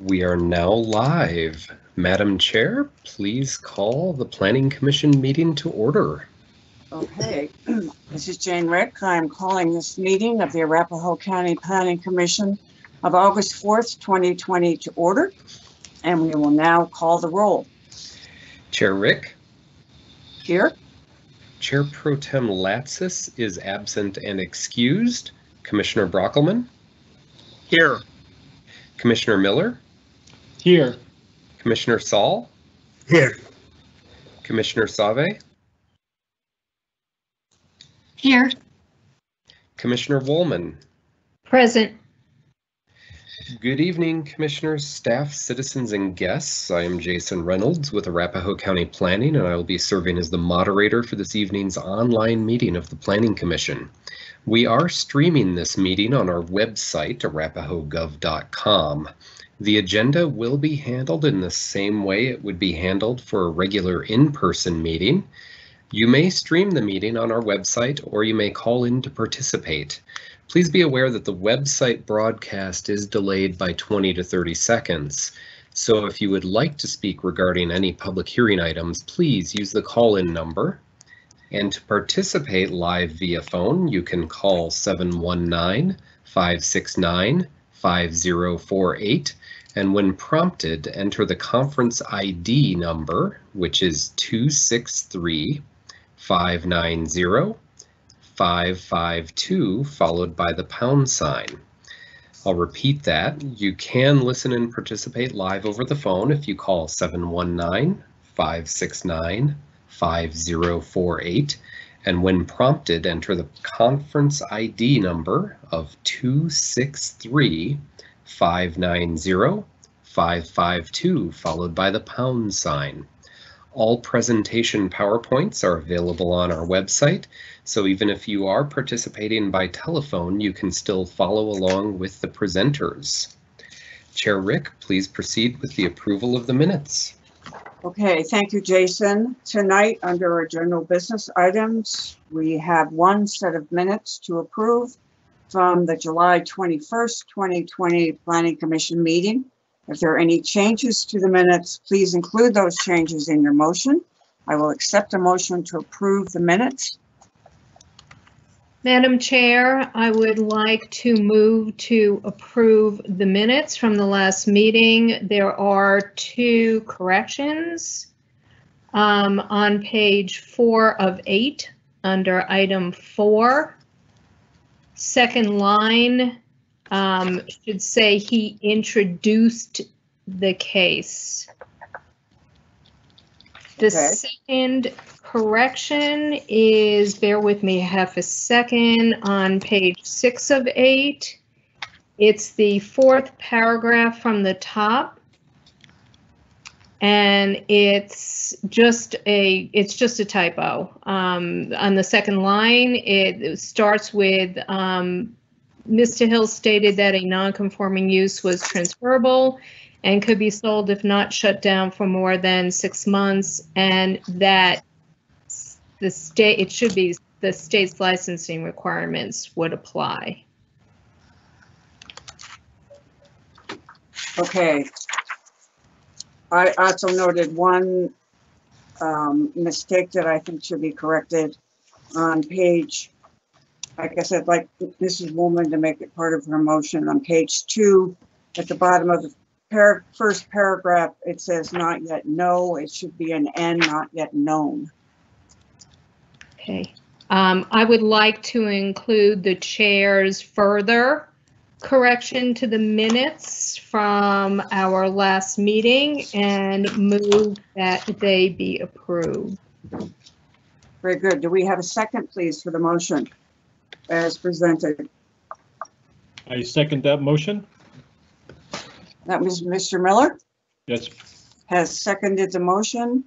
We are now live. Madam Chair, please call the Planning Commission meeting to order. Okay, this is Jane Rick. I'm calling this meeting of the Arapahoe County Planning Commission of August 4th, 2020 to order, and we will now call the roll. Chair Rick. Here. Chair Pro Tem Latsis is absent and excused. Commissioner Brockelman. Here. Commissioner Miller. Here. Commissioner Saul. Here. Commissioner Save. Here. Commissioner Woolman. Present. Good evening, commissioners, staff, citizens, and guests. I am Jason Reynolds with Arapahoe County Planning, and I will be serving as the moderator for this evening's online meeting of the Planning Commission. We are streaming this meeting on our website, arapahoegov.com. The agenda will be handled in the same way it would be handled for a regular in-person meeting. You may stream the meeting on our website, or you may call in to participate. Please be aware that the website broadcast is delayed by 20 to 30 seconds. So if you would like to speak regarding any public hearing items, please use the call-in number. And to participate live via phone, you can call 719-569-5048. And when prompted, enter the conference ID number, which is 263-590-552, followed by the pound sign. I'll repeat that. You can listen and participate live over the phone if you call 719-569-5048. And when prompted, enter the conference ID number of 263-590-552, followed by the pound sign. All presentation PowerPoints are available on our website, so even if you are participating by telephone, you can still follow along with the presenters. Chair Rick, please proceed with the approval of the minutes. Okay, thank you, Jason. Tonight, under our general business items, we have one set of minutes to approve from the July 21st, 2020 Planning Commission meeting. If there are any changes to the minutes, please include those changes in your motion. I will accept a motion to approve the minutes. Madam Chair, I would like to move to approve the minutes from the last meeting. There are two corrections on page 4 of 8 under item 4. Second line should say he introduced the case. The second correction is, bear with me half a second, on page 6 of 8. It's the 4th paragraph from the top, and it's just a typo. On the second line, it starts with Mr. Hill stated that a non-conforming use was transferable and could be sold if not shut down for more than 6 months, and that the state's licensing requirements would apply. Okay. I also noted one mistake that I think should be corrected on page, I guess I'd like Mrs. Woolman to make it part of her motion. On page 2, at the bottom of the first paragraph, it says not yet know. It should be an N, not yet known. Okay. I would like to include the chair's further correction to the minutes from our last meeting and move that they be approved. Very good. Do we have a second, please, for the motion as presented? I second that motion. That was Mr. Miller? Yes. Has seconded the motion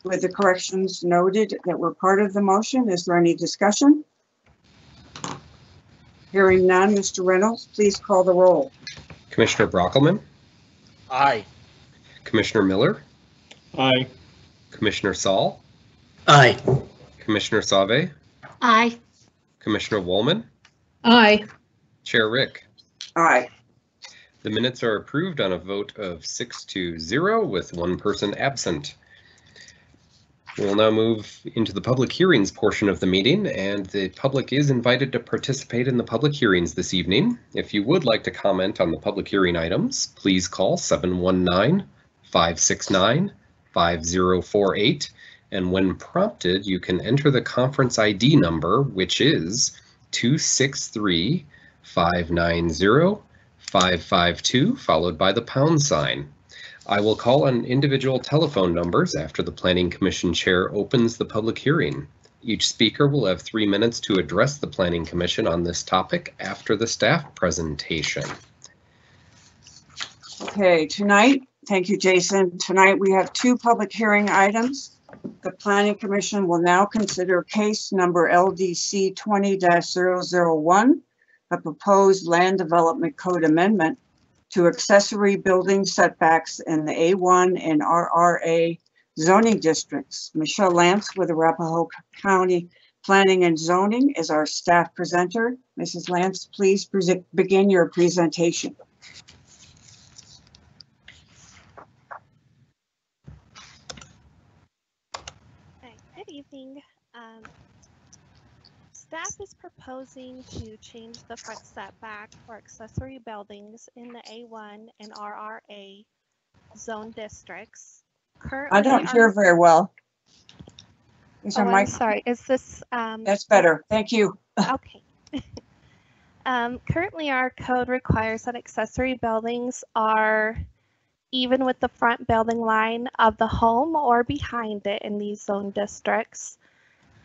with the corrections noted that were part of the motion. Is there any discussion? Hearing none, Mr. Reynolds, please call the roll. Commissioner Brockelman. Aye. Commissioner Miller. Aye. Commissioner Saul. Aye. Commissioner Save. Aye. Commissioner Woolman. Aye. Chair Rick. Aye. The minutes are approved on a vote of 6-0 with one person absent. We will now move into the public hearings portion of the meeting, and the public is invited to participate in the public hearings this evening. If you would like to comment on the public hearing items, please call 719-569-5048, and when prompted, you can enter the conference ID number, which is 263-590-552, followed by the pound sign. I will call on individual telephone numbers after the Planning Commission Chair opens the public hearing. Each speaker will have 3 minutes to address the Planning Commission on this topic after the staff presentation. Okay, tonight, thank you, Jason. Tonight we have 2 public hearing items. The Planning Commission will now consider case number LDC 20-001, a proposed land development code amendment to accessory building setbacks in the A1 and RRA zoning districts. Michelle Lance with Arapahoe County Planning and Zoning is our staff presenter. Mrs. Lance, please begin your presentation. Good evening. Staff is proposing to change the front setback for accessory buildings in the A1 and RRA zone districts. Currently, I don't hear very well. Is your I'm mic? sorry. Is this? That's better. Thank you. Okay. Currently, our code requires that accessory buildings are even with the front building line of the home or behind it in these zone districts.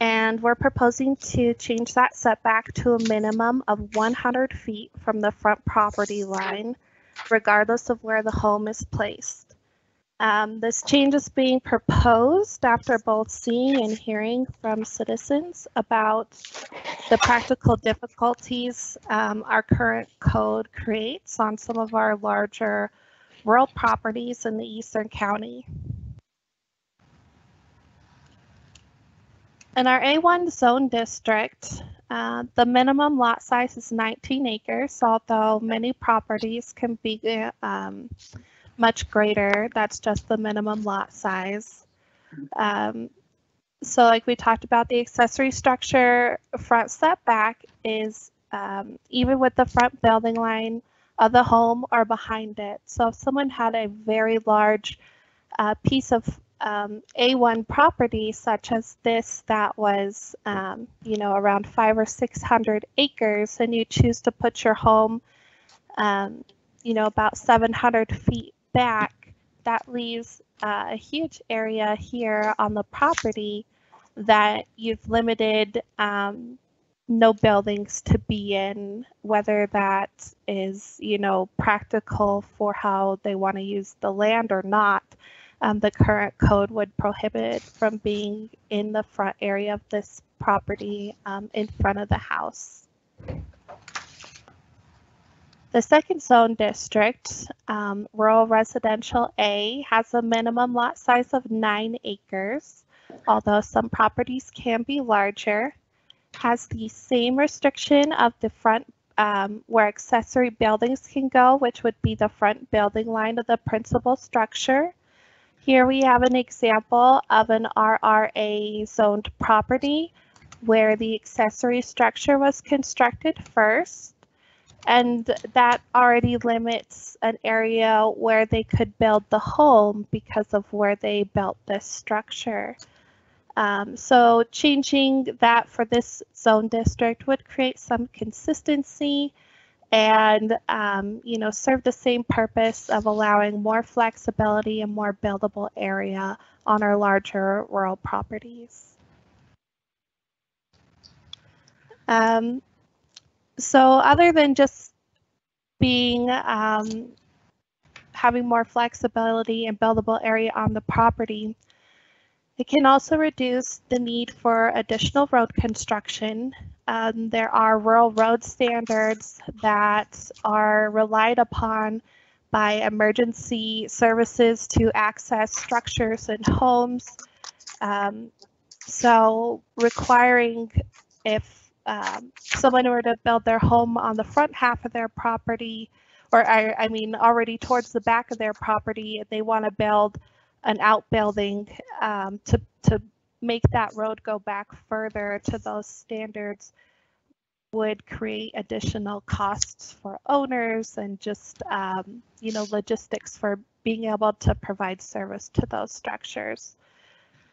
And we're proposing to change that setback to a minimum of 100 feet from the front property line, regardless of where the home is placed. This change is being proposed after both seeing and hearing from citizens about the practical difficulties our current code creates on some of our larger rural properties in the Eastern County. In our A1 zone district, the minimum lot size is 19 acres, although many properties can be much greater. That's just the minimum lot size. So like we talked about, the accessory structure front setback is even with the front building line of the home or behind it. So if someone had a very large piece of A1 property such as this that was around 500 or 600 acres, and you choose to put your home about 700 feet back, that leaves a huge area here on the property that you've limited no buildings to be in, whether that is practical for how they want to use the land or not. The current code would prohibit it from being in the front area of this property in front of the house. The second zone district, Rural Residential A, has a minimum lot size of 9 acres, although some properties can be larger. Has the same restriction of the front where accessory buildings can go, which would be the front building line of the principal structure. Here we have an example of an RRA zoned property where the accessory structure was constructed first, and that already limits an area where they could build the home because of where they built this structure. So changing that for this zone district would create some consistency and serve the same purpose of allowing more flexibility and more buildable area on our larger rural properties. So other than just being having more flexibility and buildable area on the property, it can also reduce the need for additional road construction. There are rural road standards that are relied upon by emergency services to access structures and homes. So requiring, if someone were to build their home on the front half of their property or I mean, already towards the back of their property, they want to build an outbuilding to make that road go back further to those standards would create additional costs for owners and just, you know, logistics for being able to provide service to those structures.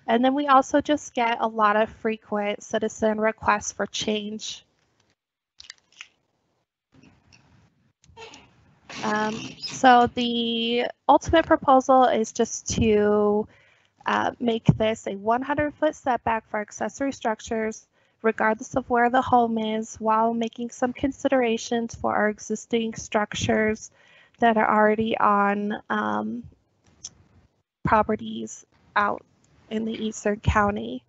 And then we also just get a lot of frequent citizen requests for change. So the ultimate proposal is just to make this a 100-foot setback for accessory structures, regardless of where the home is, while making some considerations for our existing structures that are already on properties out in the Eastern County.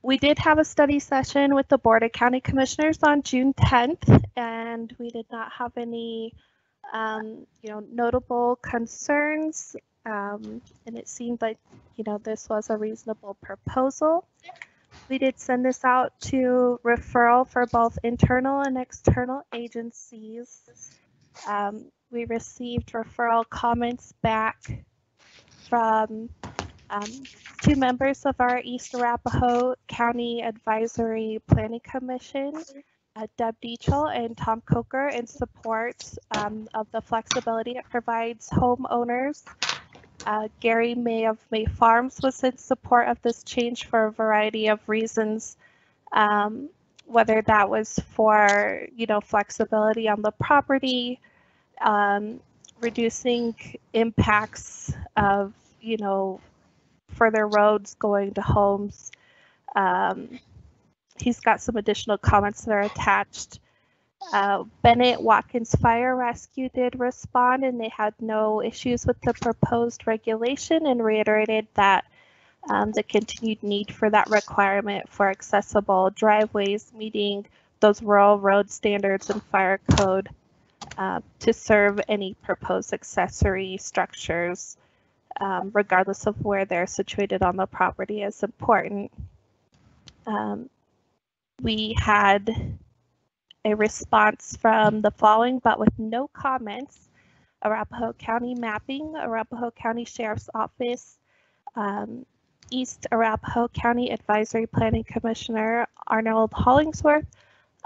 We did have a study session with the Board of County Commissioners on June 10th, and we did not have any you know, notable concerns, and it seemed like, you know, this was a reasonable proposal. We did send this out to referral for both internal and external agencies. We received referral comments back from 2 members of our East Arapahoe County Advisory Planning Commission, Deb Deachel and Tom Coker, in support of the flexibility it provides homeowners. Gary May of May Farms was in support of this change for a variety of reasons, whether that was for, you know, flexibility on the property, reducing impacts of, you know, further roads going to homes. He's got some additional comments that are attached. Bennett Watkins Fire Rescue did respond, and they had no issues with the proposed regulation and reiterated that the continued need for that requirement for accessible driveways meeting those rural road standards and fire code to serve any proposed accessory structures, regardless of where they're situated on the property, is important. We had a response from the following, but with no comments: Arapahoe County Mapping, Arapahoe County Sheriff's Office, East Arapahoe County Advisory Planning Commissioner Arnold Hollingsworth,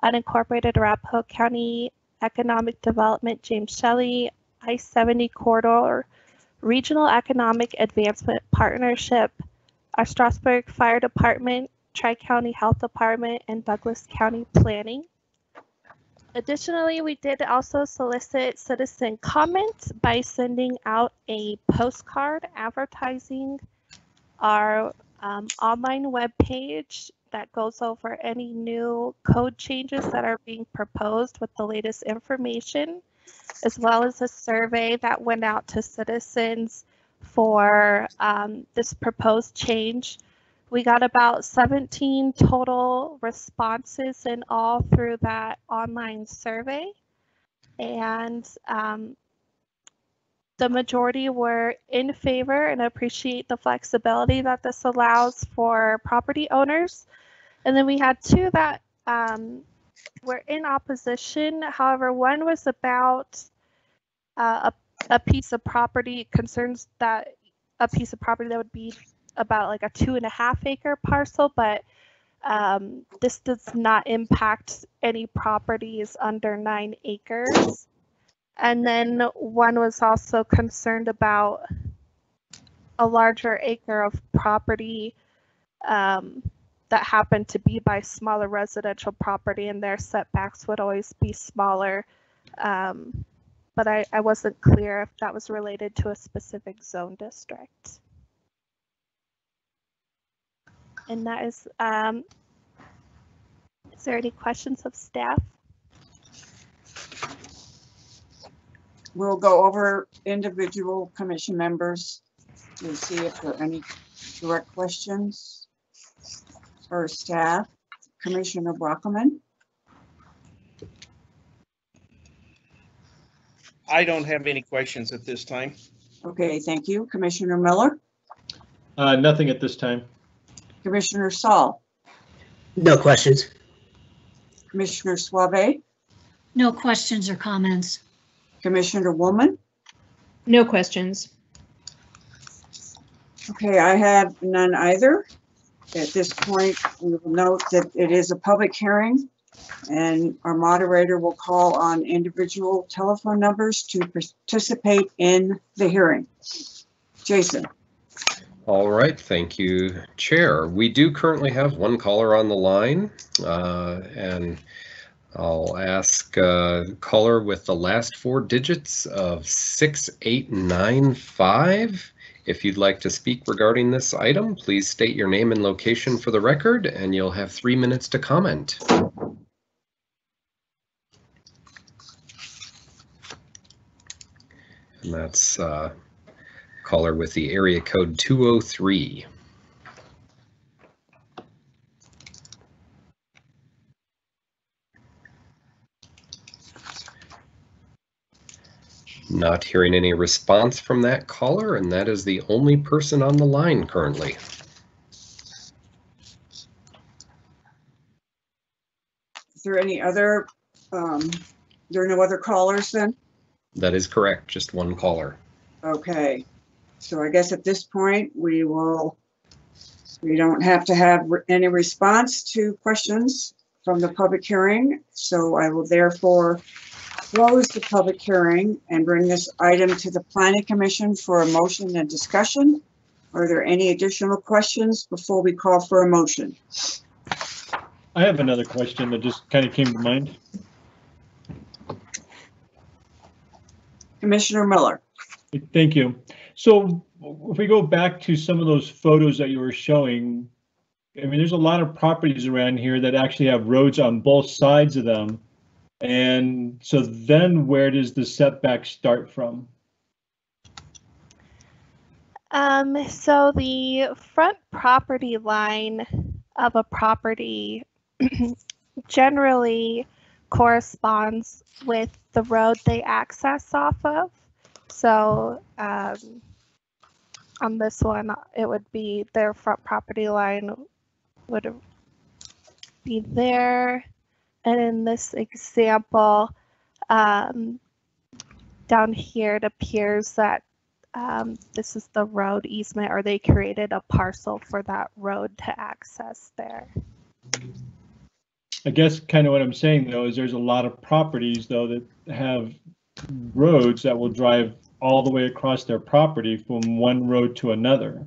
Unincorporated Arapahoe County Economic Development James Shelley, I-70 Corridor Regional Economic Advancement Partnership, our Strasburg Fire Department, Tri-County Health Department, and Douglas County Planning. Additionally, we did also solicit citizen comment by sending out a postcard advertising our online webpage that goes over any new code changes that are being proposed with the latest information, as well as a survey that went out to citizens for this proposed change. We got about 17 total responses in all through that online survey, and the majority were in favor and appreciate the flexibility that this allows for property owners. And then we had 2 that were in opposition. However, one was about a piece of property, concerns that a piece of property that would be about like a 2.5 acre parcel, but this does not impact any properties under 9 acres. And then one was also concerned about a larger acre of property that happened to be by smaller residential property, and their setbacks would always be smaller. But I wasn't clear if that was related to a specific zone district. And that is there any questions of staff? We'll go over individual commission members to see if there are any direct questions for staff. Commissioner Brockman. I don't have any questions at this time. Okay, thank you. Commissioner Miller. Nothing at this time. Commissioner Saul. No questions. Commissioner Suave. No questions or comments. Commissioner Woolman? No questions. Okay, I have none either. At this point, we will note that it is a public hearing, and our moderator will call on individual telephone numbers to participate in the hearing. Jason. All right, thank you, Chair. We do currently have one caller on the line, and I'll ask caller with the last 4 digits of 6895. If you'd like to speak regarding this item, please state your name and location for the record, and you'll have 3 minutes to comment. And that's caller with the area code 203. Not hearing any response from that caller, and that is the only person on the line currently. Is there any other, there are no other callers then? That is correct, just one caller. Okay, so I guess at this point, we don't have to have any response to questions from the public hearing. So I will therefore close the public hearing and bring this item to the Planning Commission for a motion and discussion. Are there any additional questions before we call for a motion? I have another question that just kind of came to mind. Commissioner Miller. Thank you. So if we go back to some of those photos that you were showing, I mean, there's a lot of properties around here that actually have roads on both sides of them. And so then where does the setback start from? So the front property line of a property generally corresponds with the road they access off of. So on this one, it would be their front property line would be there. And in this example, down here, it appears that this is the road easement, or they created a parcel for that road to access there. I guess kind of what I'm saying, though, is there's a lot of properties, though, that have roads that will drive all the way across their property from one road to another.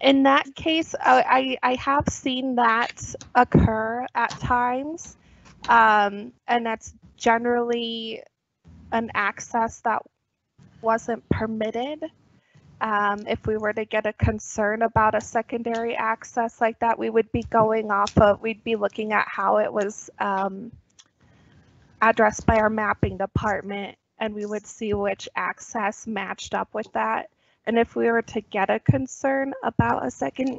In that case, I have seen that occur at times, and that's generally an access that wasn't permitted. If we were to get a concern about a secondary access like that, we would be going off of, we'd be looking at how it was addressed by our mapping department, and we would see which access matched up with that. And if we were to get a concern about a secondary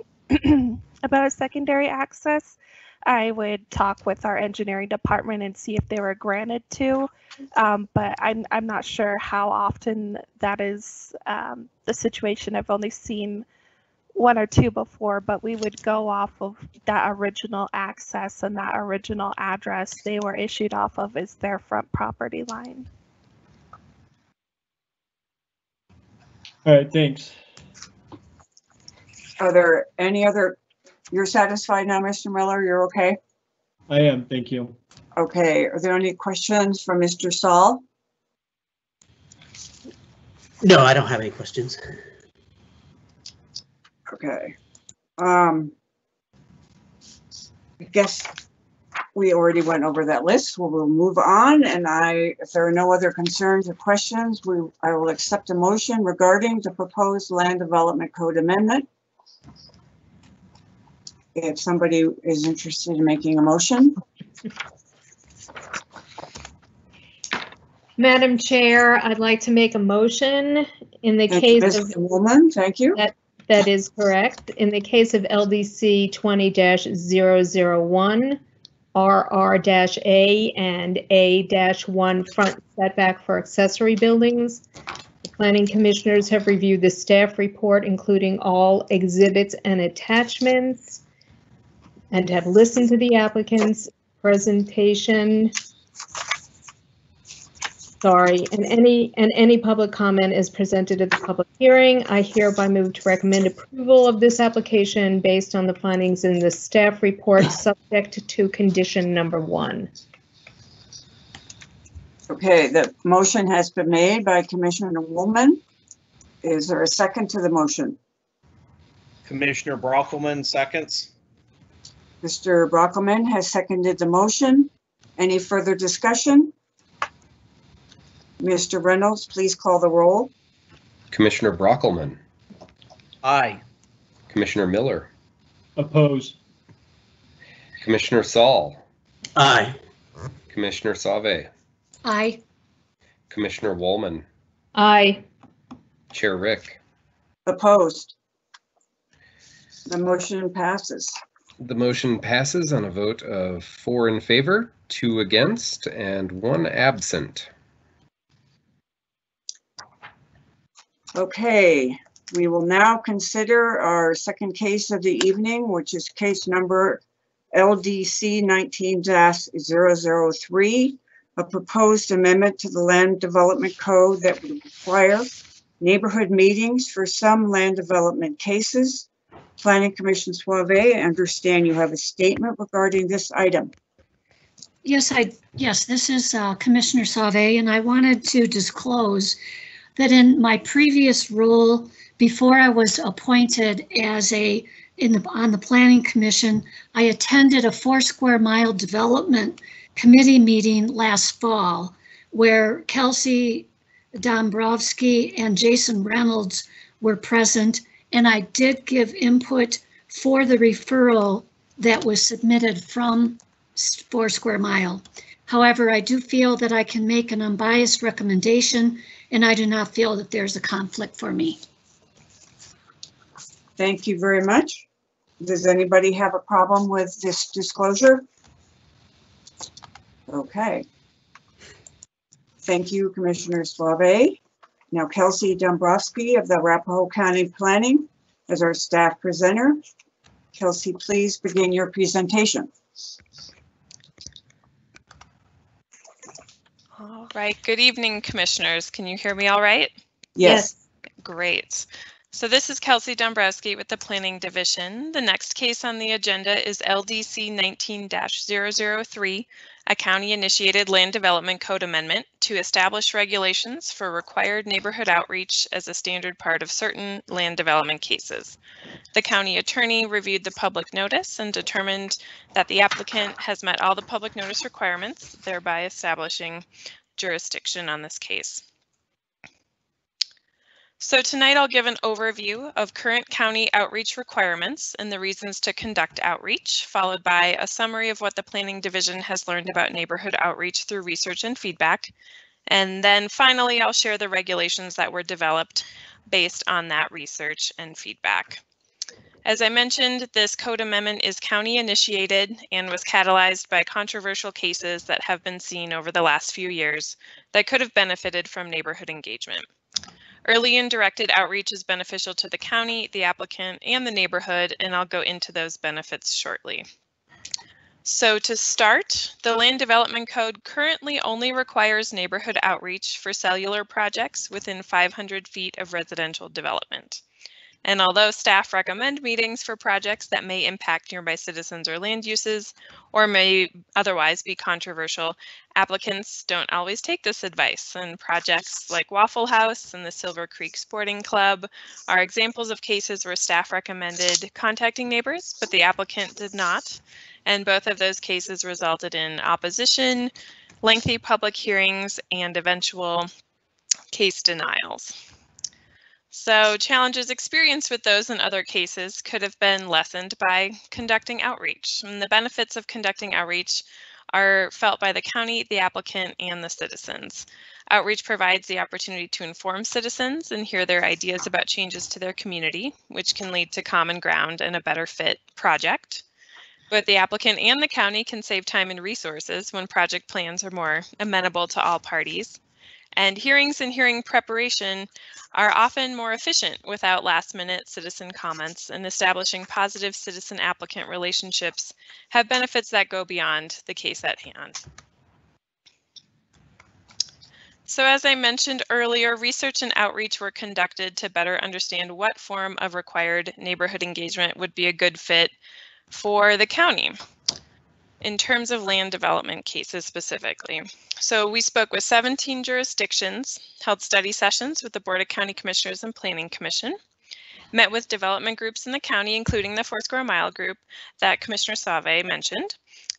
access, I would talk with our engineering department and see if they were granted to. But I'm not sure how often that is the situation. I've only seen 1 or 2 before, but we would go off of that original access and that original address they were issued off of is their front property line. All right, thanks. Are there any other, you're satisfied now, Mr. Miller? You're okay? I am, thank you. Okay, are there any questions from Mr. Saul? No, I don't have any questions. Okay. I guess we already went over that list. We'll move on, and if there are no other concerns or questions, I will accept a motion regarding the proposed land development code amendment. If somebody is interested in making a motion. Madam Chair, I'd like to make a motion in the case of Mr. Woolman, thank you. That is correct. In the case of LDC 20-001, RR-A and A-1 front setback for accessory buildings. The Planning Commissioners have reviewed the staff report, including all exhibits and attachments, and have listened to the applicant's presentation Sorry, and any public comment is presented at the public hearing. I hereby move to recommend approval of this application based on the findings in the staff report, subject to condition number 1. Okay, the motion has been made by Commissioner Woolman. Is there a second to the motion? Commissioner Brockelman seconds. Mr. Brockelman has seconded the motion. Any further discussion? Mr. Reynolds, please call the roll. Commissioner Brockelman, Aye. Commissioner Miller, Oppose. Commissioner Saul, Aye. Commissioner Sauve, Aye. Commissioner Woolman, Aye. Chair Rick. Opposed? The motion passes. The motion passes on a vote of 4 in favor, 2 against, and 1 absent. Okay, we will now consider our second case of the evening, which is case number LDC 19-003, a proposed amendment to the Land Development Code that would require neighborhood meetings for some land development cases. Planning Commission Suave, I understand you have a statement regarding this item. Yes, this is Commissioner Sauve, and I wanted to disclose that in my previous role, before I was appointed as on the Planning Commission, I attended a 4 square mile development committee meeting last fall where Kelsey Dombrowski and Jason Reynolds were present, and I did give input for the referral that was submitted from 4 square mile. However, I do feel that I can make an unbiased recommendation, and I do not feel that there's a conflict for me. Thank you very much. Does anybody have a problem with this disclosure? Okay. Thank you, Commissioner Suave. Now, Kelsey Dombrowski of the Arapahoe County Planning as our staff presenter. Kelsey, please begin your presentation. All right. Good evening, commissioners. Can you hear me all right? Yes. Great. So this is Kelsey Dombrowski with the Planning Division. The next case on the agenda is LDC 19-003, a county-initiated land development code amendment to establish regulations for required neighborhood outreach as a standard part of certain land development cases. The county attorney reviewed the public notice and determined that the applicant has met all the public notice requirements, thereby establishing jurisdiction on this case. So tonight I'll give an overview of current county outreach requirements and the reasons to conduct outreach, followed by a summary of what the Planning Division has learned about neighborhood outreach through research and feedback. And then finally, I'll share the regulations that were developed based on that research and feedback. As I mentioned, this code amendment is county initiated and was catalyzed by controversial cases that have been seen over the last few years that could have benefited from neighborhood engagement. Early and directed outreach is beneficial to the county, the applicant, and the neighborhood, and I'll go into those benefits shortly. So to start, the Land Development Code currently only requires neighborhood outreach for cellular projects within 500 feet of residential development. And although staff recommend meetings for projects that may impact nearby citizens or land uses, or may otherwise be controversial, applicants don't always take this advice. And projects like Waffle House and the Silver Creek Sporting Club are examples of cases where staff recommended contacting neighbors, but the applicant did not. And both of those cases resulted in opposition, lengthy public hearings, and eventual case denials. So challenges experienced with those and other cases could have been lessened by conducting outreach. And the benefits of conducting outreach are felt by the county, the applicant, and the citizens. Outreach provides the opportunity to inform citizens and hear their ideas about changes to their community, which can lead to common ground and a better fit project. Both the applicant and the county can save time and resources when project plans are more amenable to all parties. And hearings and hearing preparation are often more efficient without last-minute citizen comments, and establishing positive citizen-applicant relationships have benefits that go beyond the case at hand. So as I mentioned earlier, research and outreach were conducted to better understand what form of required neighborhood engagement would be a good fit for the county in terms of land development cases specifically. So we spoke with 17 jurisdictions, held study sessions with the Board of County Commissioners and Planning Commission, met with development groups in the county, including the Foursquare Mile group that Commissioner Sauvé mentioned.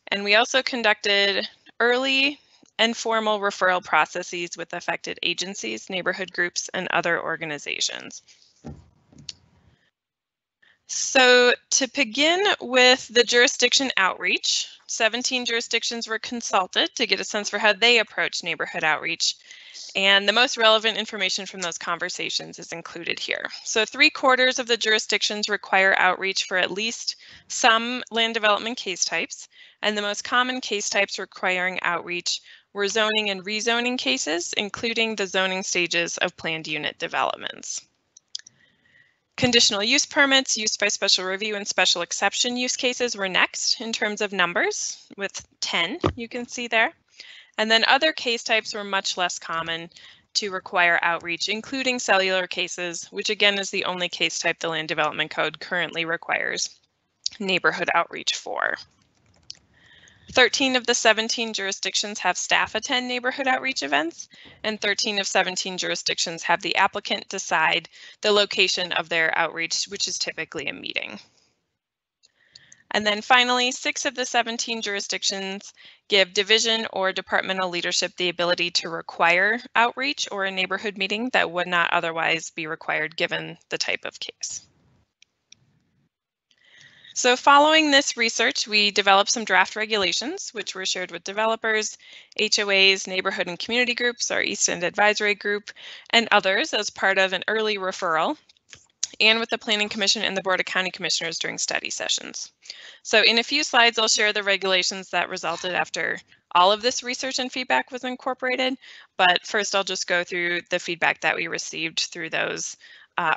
And we also conducted early and formal referral processes with affected agencies, neighborhood groups, and other organizations. So to begin with the jurisdiction outreach, 17 jurisdictions were consulted to get a sense for how they approach neighborhood outreach. And the most relevant information from those conversations is included here. So 3/4 of the jurisdictions require outreach for at least some land development case types. And the most common case types requiring outreach were zoning and rezoning cases, including the zoning stages of planned unit developments. Conditional use permits, use by special review, and special exception use cases were next in terms of numbers, with 10 you can see there. And then other case types were much less common to require outreach, including cellular cases, which again is the only case type the Land Development Code currently requires neighborhood outreach for. 13 of the 17 jurisdictions have staff attend neighborhood outreach events, and 13 of 17 jurisdictions have the applicant decide the location of their outreach, which is typically a meeting. And then finally, 6 of the 17 jurisdictions give division or departmental leadership the ability to require outreach or a neighborhood meeting that would not otherwise be required given the type of case. So following this research, we developed some draft regulations, which were shared with developers, HOAs, neighborhood and community groups, our East End Advisory Group, and others as part of an early referral, and with the Planning Commission and the Board of County Commissioners during study sessions. So in a few slides, I'll share the regulations that resulted after all of this research and feedback was incorporated, but first I'll just go through the feedback that we received through those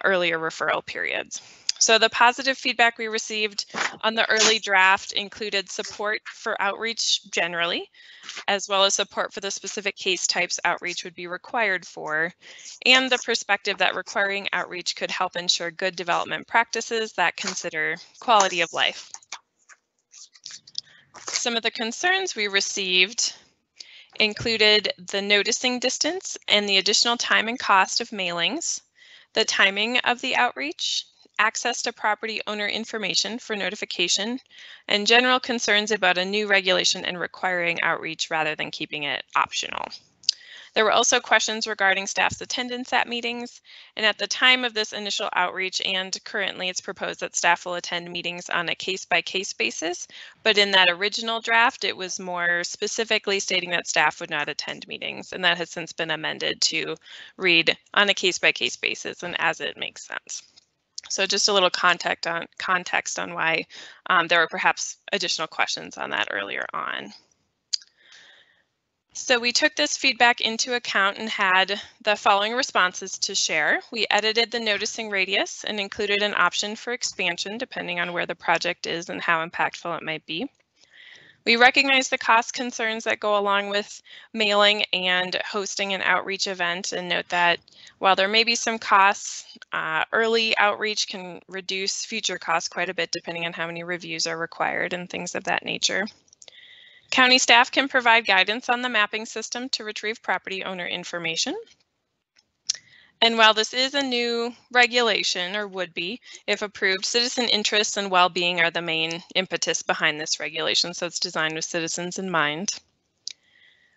earlier referral periods. So the positive feedback we received on the early draft included support for outreach generally, as well as support for the specific case types outreach would be required for, and the perspective that requiring outreach could help ensure good development practices that consider quality of life. Some of the concerns we received included the noticing distance and the additional time and cost of mailings, the timing of the outreach, access to property owner information for notification, and general concerns about a new regulation and requiring outreach rather than keeping it optional. There were also questions regarding staff's attendance at meetings, and at the time of this initial outreach and currently it's proposed that staff will attend meetings on a case-by-case basis, but in that original draft it was more specifically stating that staff would not attend meetings, and that has since been amended to read on a case-by-case basis and as it makes sense. So just a little context on why there were perhaps additional questions on that earlier on. So we took this feedback into account and had the following responses to share. We edited the noticing radius and included an option for expansion depending on where the project is and how impactful it might be. We recognize the cost concerns that go along with mailing and hosting an outreach event, and note that while there may be some costs, early outreach can reduce future costs quite a bit depending on how many reviews are required and things of that nature. County staff can provide guidance on the mapping system to retrieve property owner information. And while this is a new regulation, or would be, if approved, citizen interests and well-being are the main impetus behind this regulation, so it's designed with citizens in mind.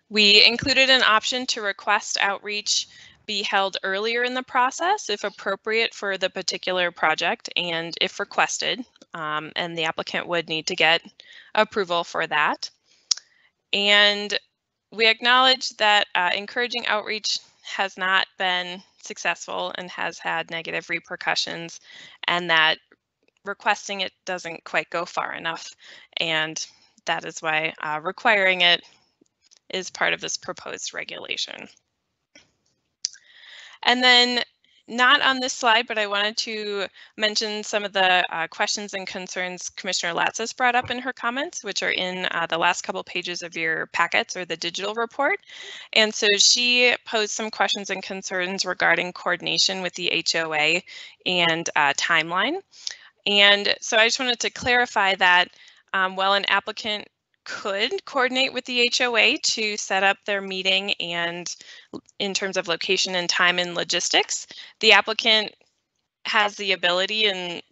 We included an option to request outreach be held earlier in the process if appropriate for the particular project and if requested, and the applicant would need to get approval for that. And we acknowledge that encouraging outreach has not been successful and has had negative repercussions, and that requesting it doesn't quite go far enough, and that is why requiring it is part of this proposed regulation. And then Not on this slide, but I wanted to mention some of the questions and concerns Commissioner Latzis brought up in her comments, which are in the last couple pages of your packets or the digital report. And so she posed some questions and concerns regarding coordination with the HOA and timeline. And so I just wanted to clarify that while an applicant could coordinate with the HOA to set up their meeting and in terms of location and time and logistics, the applicant has the ability and,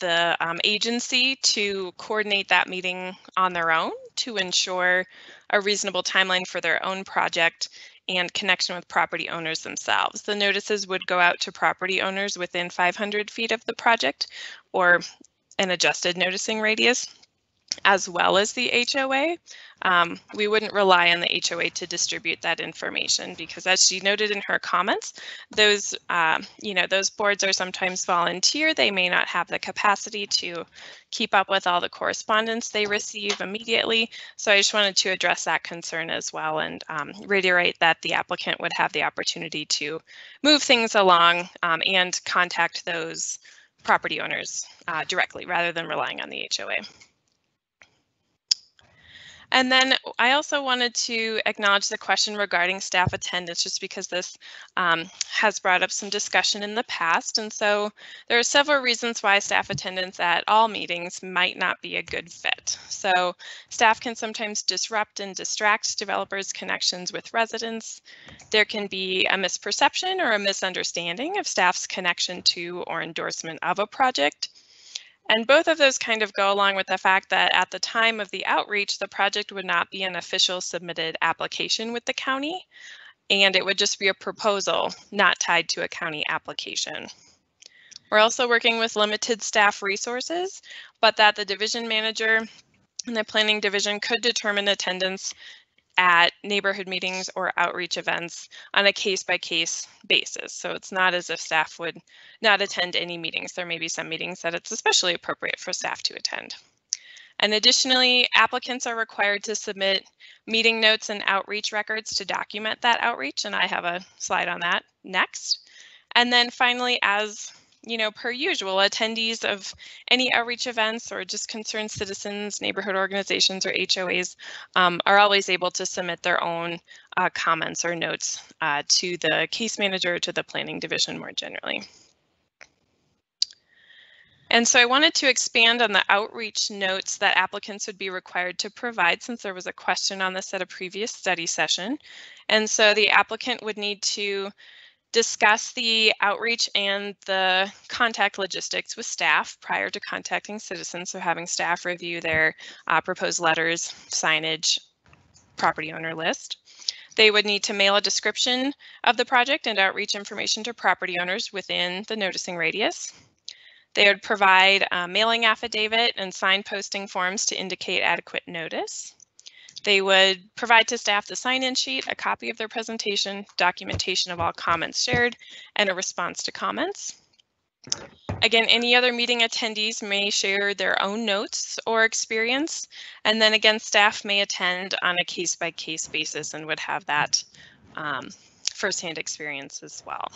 the agency to coordinate that meeting on their own to ensure a reasonable timeline for their own project and connection with property owners themselves. The notices would go out to property owners within 500 feet of the project or an adjusted noticing radius, as well as the HOA. We wouldn't rely on the HOA to distribute that information because, as she noted in her comments, those those boards are sometimes volunteer. They may not have the capacity to keep up with all the correspondence they receive immediately. So I just wanted to address that concern as well and reiterate that the applicant would have the opportunity to move things along and contact those property owners directly rather than relying on the HOA. And then I also wanted to acknowledge the question regarding staff attendance, just because this has brought up some discussion in the past. And so there are several reasons why staff attendance at all meetings might not be a good fit. So staff can sometimes disrupt and distract developers' connections with residents. There can be a misperception or a misunderstanding of staff's connection to or endorsement of a project. And both of those kind of go along with the fact that at the time of the outreach, the project would not be an official submitted application with the county, and it would just be a proposal not tied to a county application. We're also working with limited staff resources, but that the division manager and the planning division could determine attendance at neighborhood meetings or outreach events on a case-by-case basis. So it's not as if staff would not attend any meetings. There may be some meetings that it's especially appropriate for staff to attend. And additionally, applicants are required to submit meeting notes and outreach records to document that outreach, and I have a slide on that next. And then finally, as per usual, attendees of any outreach events or just concerned citizens, neighborhood organizations, or HOAs are always able to submit their own comments or notes to the case manager or to the planning division more generally. And so I wanted to expand on the outreach notes that applicants would be required to provide, since there was a question on this at a previous study session. And so the applicant would need to discuss the outreach and the contact logistics with staff prior to contacting citizens, so having staff review their proposed letters, signage, property owner list. They would need to mail a description of the project and outreach information to property owners within the noticing radius. They would provide a mailing affidavit and signposting forms to indicate adequate notice. They would provide to staff the sign-in sheet, a copy of their presentation, documentation of all comments shared, and a response to comments. Again, any other meeting attendees may share their own notes or experience, and then again, staff may attend on a case-by-case basis and would have that firsthand experience as well.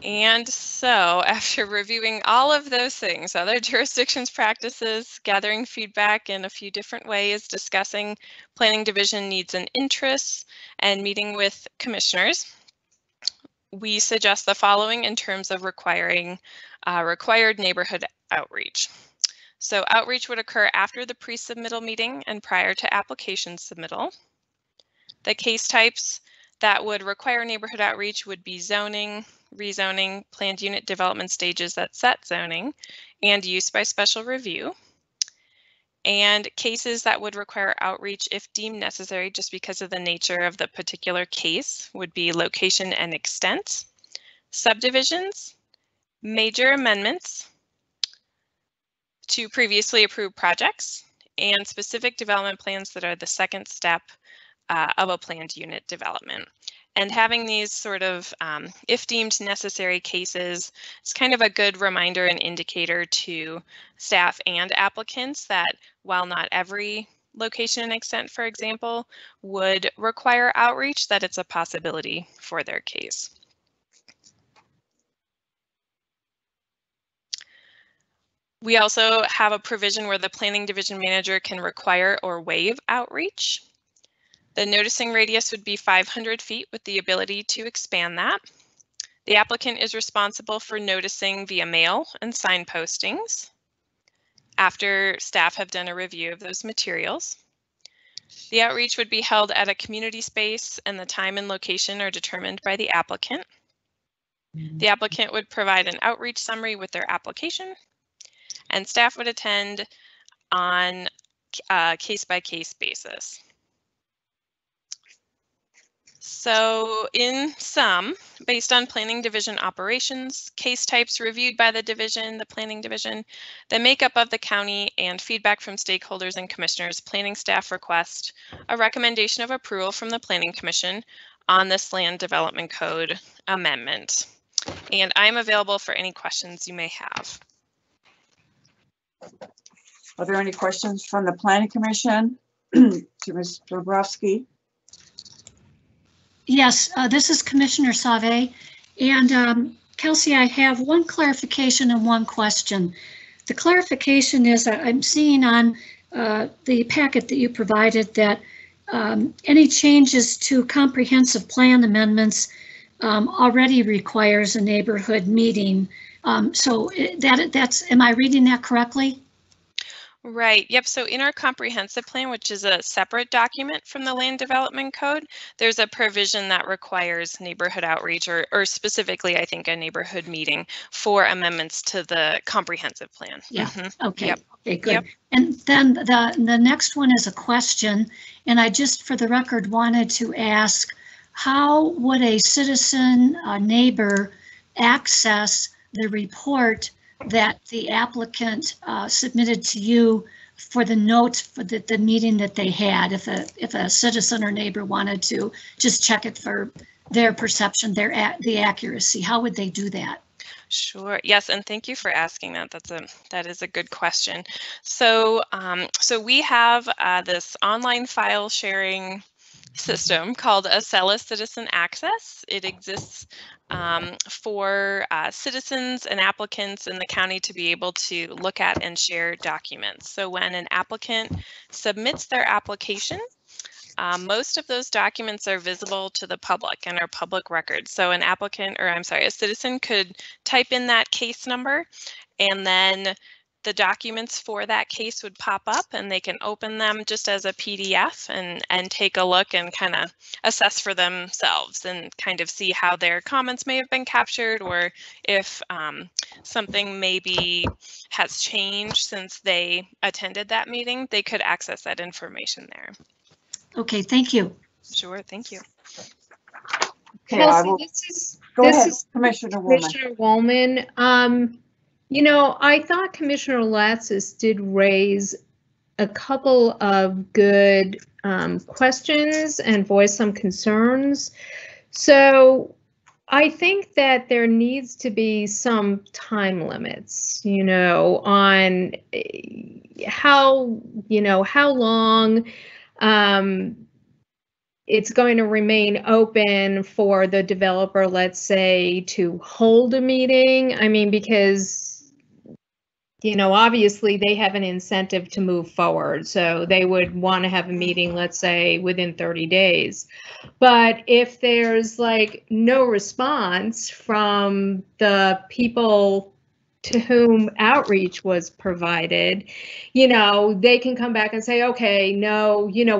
And so after reviewing all of those things, other jurisdictions' practices, gathering feedback in a few different ways, discussing planning division needs and interests, and meeting with commissioners, we suggest the following in terms of required neighborhood outreach. So outreach would occur after the pre-submittal meeting and prior to application submittal. The case types that would require neighborhood outreach would be zoning, rezoning, planned unit development stages that set zoning, and use by special review. And cases that would require outreach if deemed necessary just because of the nature of the particular case would be location and extent, subdivisions, major amendments to previously approved projects, and specific development plans that are the second step of a planned unit development. And having these sort of, if deemed necessary cases, is kind of a good reminder and indicator to staff and applicants that while not every location and extent, for example, would require outreach, that it's a possibility for their case. We also have a provision where the planning division manager can require or waive outreach. The noticing radius would be 500 feet with the ability to expand that. The applicant is responsible for noticing via mail and sign postings after staff have done a review of those materials. The outreach would be held at a community space and the time and location are determined by the applicant. The applicant would provide an outreach summary with their application, and staff would attend on a case-by-case basis. So in sum, based on planning division operations, case types reviewed by the division, the planning division, the makeup of the county, and feedback from stakeholders and commissioners, planning staff request a recommendation of approval from the Planning Commission on this land development code amendment. And I'm available for any questions you may have. Are there any questions from the Planning Commission to Ms. Bobrowski? Yes, this is Commissioner Sauvé. And Kelsey, I have one clarification and one question. The clarification is that I'm seeing on the packet that you provided that any changes to comprehensive plan amendments already requires a neighborhood meeting. So am I reading that correctly? Right. Yep. So in our comprehensive plan, which is a separate document from the land development code, there's a provision that requires neighborhood outreach or specifically, I think, a neighborhood meeting for amendments to the comprehensive plan. Yeah. Okay. Yep. Okay, good. Yep. And then the next one is a question. And I just, for the record, wanted to ask, how would a citizen, a neighbor, access the report that the applicant submitted to you for the notes for the meeting that they had? If a citizen or neighbor wanted to just check it for their perception, the accuracy, how would they do that? Sure. Yes, and thank you for asking that. That is a good question. So we have this online file sharing system called Acela Citizen Access. It exists for citizens and applicants in the county to be able to look at and share documents. So when an applicant submits their application, most of those documents are visible to the public and are public records. So a citizen could type in that case number, and then the documents for that case would pop up and they can open them just as a PDF and take a look and kind of assess for themselves and kind of see how their comments may have been captured, or if something maybe has changed since they attended that meeting, they could access that information there. Okay, thank you. Sure, thank you. Okay, Kelsey, this is Commissioner Woolman. Commissioner Woolman. You know, I thought Commissioner Latsis did raise a couple of good questions and voice some concerns. So I think that there needs to be some time limits, you know, on how long it's going to remain open for the developer, let's say, to hold a meeting. I mean, because, you know, obviously they have an incentive to move forward. So they would want to have a meeting, let's say, within 30 days. But if there's like no response from the people to whom outreach was provided, you know, they can come back and say, okay, no, you know,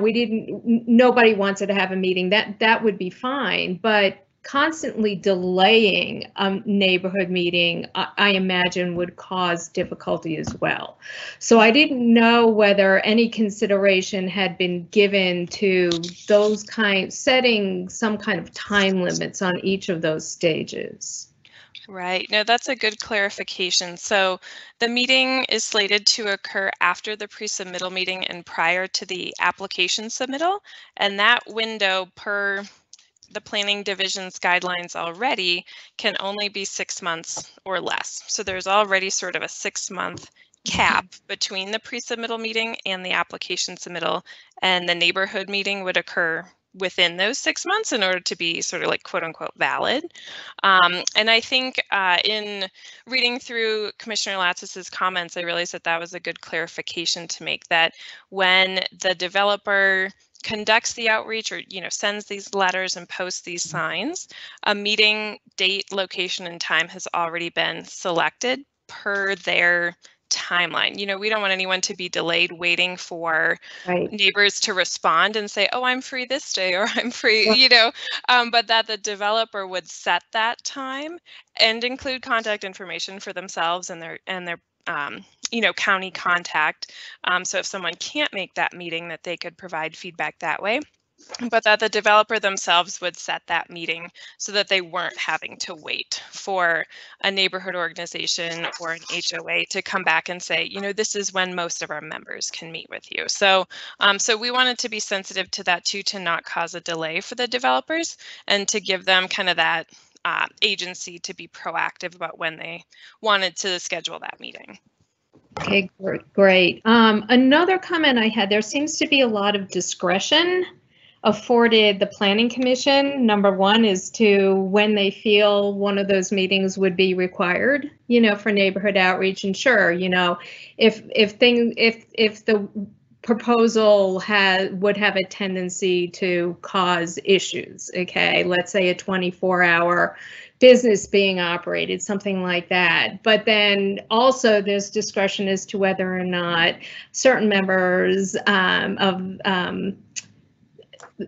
nobody wanted to have a meeting. That would be fine. But constantly delaying a neighborhood meeting, I imagine, would cause difficulty as well. So I didn't know whether any consideration had been given to those setting some kind of time limits on each of those stages. Right. No, that's a good clarification. So the meeting is slated to occur after the pre-submittal meeting and prior to the application submittal. And that window, per the planning division's guidelines already, can only be 6 months or less. So there's already sort of a 6-month cap between the pre-submittal meeting and the application submittal, and the neighborhood meeting would occur within those 6 months in order to be sort of like quote unquote valid. And I think in reading through Commissioner Latzis's comments, I realized that that was a good clarification to make, that when the developer conducts the outreach or sends these letters and posts these signs, a meeting date, location, and time has already been selected per their timeline. We don't want anyone to be delayed waiting for neighbors to respond and say, oh, I'm free this day, or I'm free, but that the developer would set that time and include contact information for themselves and their county contact. So if someone can't make that meeting, that they could provide feedback that way, but that the developer themselves would set that meeting so that they weren't having to wait for a neighborhood organization or an HOA to come back and say, this is when most of our members can meet with you. So, so we wanted to be sensitive to that too, to not cause a delay for the developers and to give them kind of that agency to be proactive about when they wanted to schedule that meeting. Okay, great. Another comment I had, there seems to be a lot of discretion afforded the Planning Commission. Number one is to when they feel one of those meetings would be required, for neighborhood outreach. And sure, if the proposal would have a tendency to cause issues, okay, let's say a 24-hour business being operated, something like that. But then also there's discretion as to whether or not certain members of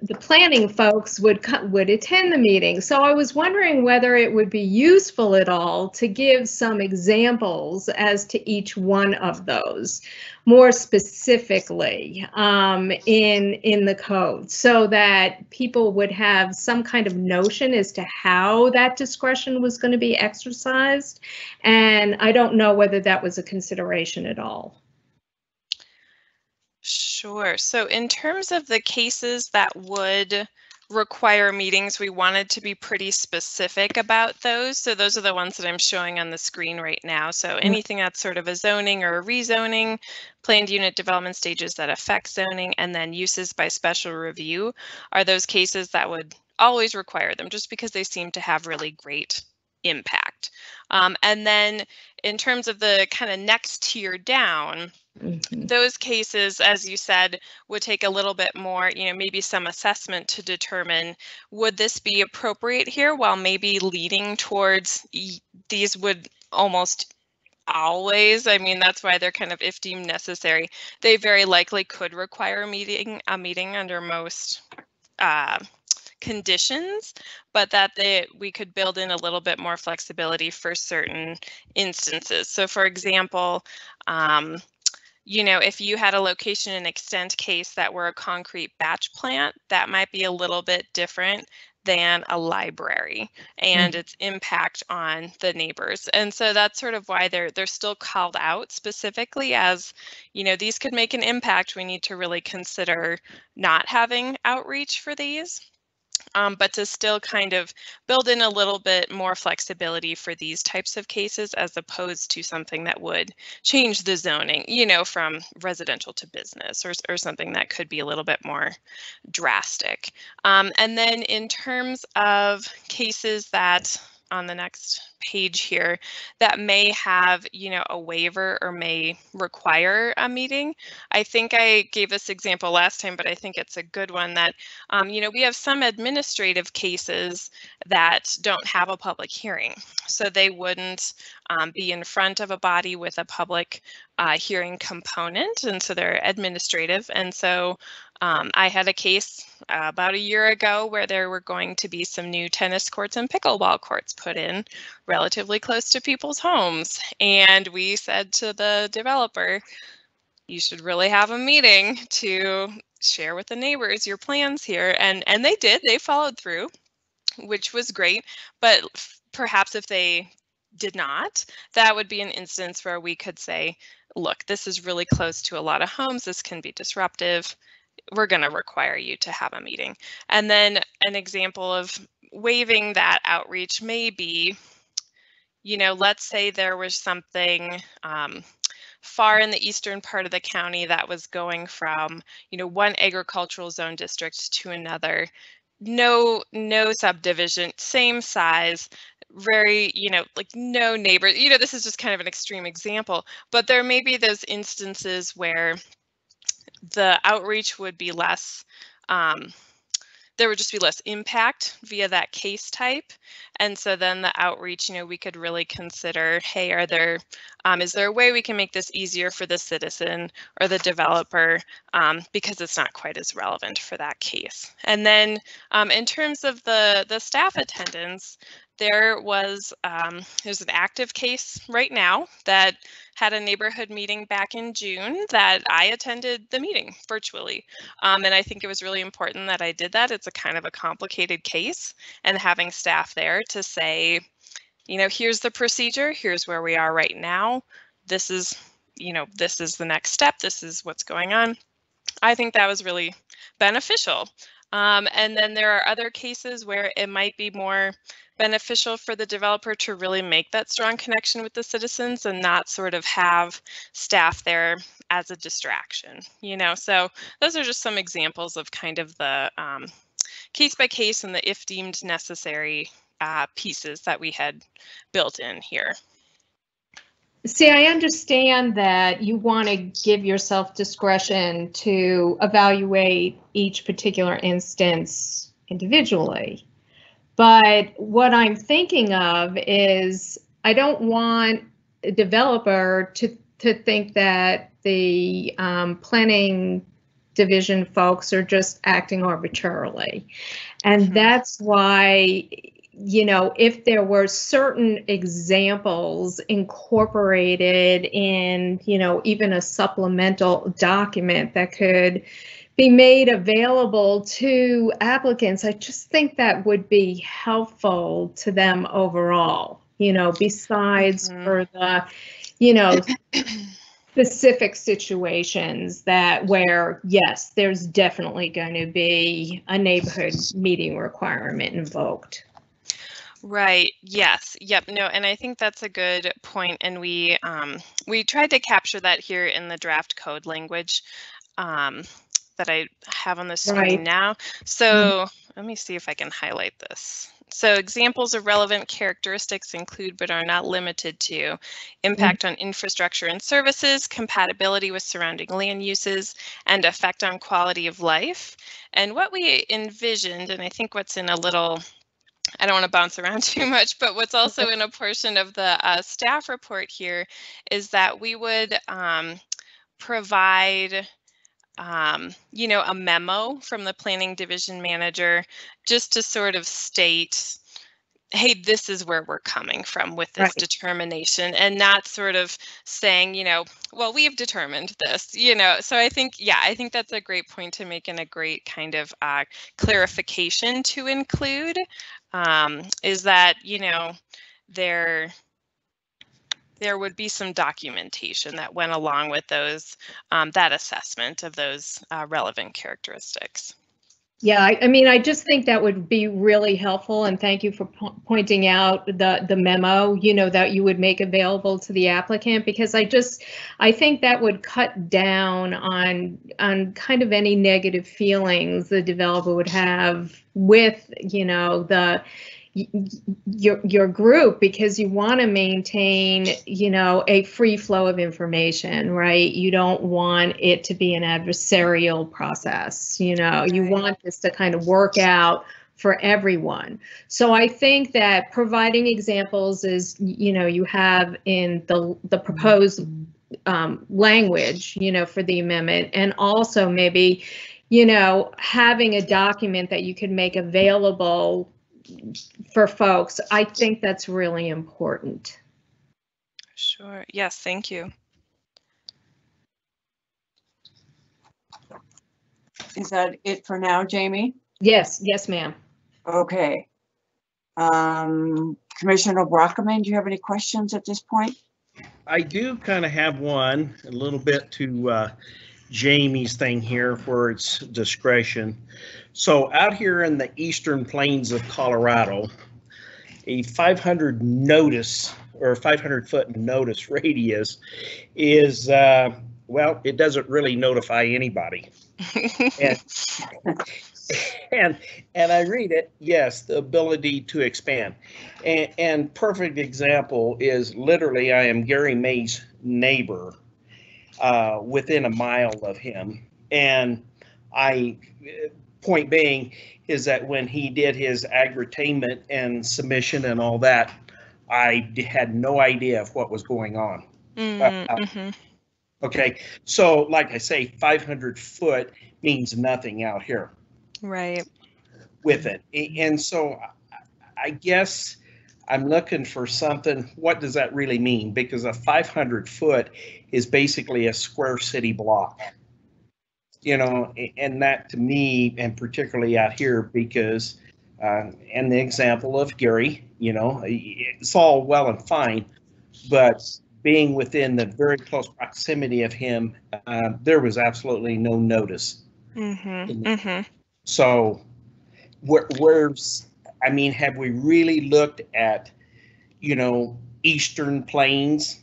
the planning folks would attend the meeting. So I was wondering whether it would be useful at all to give some examples as to each one of those more specifically in the code, so that people would have some kind of notion as to how that discretion was going to be exercised. And I don't know whether that was a consideration at all. Sure. So in terms of the cases that would require meetings, we wanted to be pretty specific about those. So those are the ones that I'm showing on the screen right now. So anything that's sort of a zoning or a rezoning, planned unit development stages that affect zoning, and then uses by special review are those cases that would always require them, just because they seem to have really great impact. And then in terms of the kind of next tier down, those cases, as you said, would take a little bit more, maybe some assessment to determine, would this be appropriate here, while maybe leading towards these would almost always, that's why they're kind of, if deemed necessary, they very likely could require a meeting under most conditions, but that we could build in a little bit more flexibility for certain instances. So for example, if you had a location and extent case that were a concrete batch plant, that might be a little bit different than a library and its impact on the neighbors. And so that's sort of why they're still called out specifically as, these could make an impact. We need to really consider not having outreach for these. But to still kind of build in a little bit more flexibility for these types of cases, as opposed to something that would change the zoning, from residential to business, or something that could be a little bit more drastic. And then in terms of cases that, on the next page here, that may have, a waiver or may require a meeting. I think I gave this example last time, but I think it's a good one, that, we have some administrative cases that don't have a public hearing. So they wouldn't be in front of a body with a public hearing component. And so they're administrative. And so I had a case about a year ago where there were going to be some new tennis courts and pickleball courts put in relatively close to people's homes. And we said to the developer, you should really have a meeting to share with the neighbors your plans here. And they did, they followed through, which was great. But perhaps if they did not, that would be an instance where we could say, look, this is really close to a lot of homes. This can be disruptive. We're going to require you to have a meeting. And then an example of waiving that outreach may be, let's say there was something far in the eastern part of the county that was going from, one agricultural zone district to another. No subdivision, same size, very, like no neighbors. This is just kind of an extreme example, but there may be those instances where the outreach would be less, there would just be less impact via that case type. And so then the outreach, we could really consider, hey, is there a way we can make this easier for the citizen or the developer, because it's not quite as relevant for that case. And then in terms of the staff attendance, there's an active case right now that had a neighborhood meeting back in June that I attended the meeting virtually. And I think it was really important that I did that. It's a kind of a complicated case, and having staff there to say, here's the procedure, here's where we are right now. This is the next step. This is what's going on. I think that was really beneficial. And then there are other cases where it might be more beneficial for the developer to really make that strong connection with the citizens and not sort of have staff there as a distraction, So those are just some examples of kind of the case by case and the if deemed necessary pieces that we had built in here. See, I understand that you want to give yourself discretion to evaluate each particular instance individually. But what I'm thinking of is I don't want a developer to think that the planning division folks are just acting arbitrarily. And that's why, if there were certain examples incorporated in, even a supplemental document that could be made available to applicants, I just think that would be helpful to them overall, besides for the, specific situations where, yes, there's definitely going to be a neighborhood meeting requirement invoked. Right. Yes. Yep. No. And I think that's a good point. And we tried to capture that here in the draft code language that I have on the screen now. So let me see if I can highlight this. So examples of relevant characteristics include, but are not limited to, impact on infrastructure and services, compatibility with surrounding land uses, and effect on quality of life. And what we envisioned, and I think what's in a little, I don't want to bounce around too much, but what's also in a portion of the staff report here is that we would provide a memo from the planning division manager just to sort of state, hey, this is where we're coming from with this determination, and not sort of saying, well, we've determined this, So I think that's a great point to make, and a great kind of clarification to include, is that, there would be some documentation that went along with those, that assessment of those relevant characteristics. Yeah, I just think that would be really helpful, and thank you for pointing out the memo, that you would make available to the applicant, because I think that would cut down on kind of any negative feelings the developer would have with, your group, because you want to maintain, a free flow of information, right? You don't want it to be an adversarial process. You want this to kind of work out for everyone. So I think that providing examples is, you have in the proposed language, for the amendment, and also maybe, having a document that you could make available for folks. I think that's really important. Sure. Yes, thank you. Is that it for now, Jamie? Yes, ma'am. Okay. Commissioner Brockman, do you have any questions at this point? I do kind of have one, a little bit to Jamie's thing here for its discretion. So out here in the eastern plains of Colorado, a 500 notice or 500 foot notice radius is, well, it doesn't really notify anybody. And, and I read it, yes, the ability to expand. And perfect example is literally I am Gary May's neighbor within a mile of him. And point being is that when he did his agri-tainment and submission and all that, I had no idea of what was going on. Mm-hmm. Okay, so like I say, 500 foot means nothing out here. Right. With it. And so I guess I'm looking for something. What does that really mean? Because a 500 foot is basically a square city block. You know, and that to me, and particularly out here, because, and the example of Gary, you know, it's all well and fine, but being within the very close proximity of him, there was absolutely no notice. Mm-hmm. Mm-hmm. So where's, I mean, have we really looked at, you know, Eastern Plains?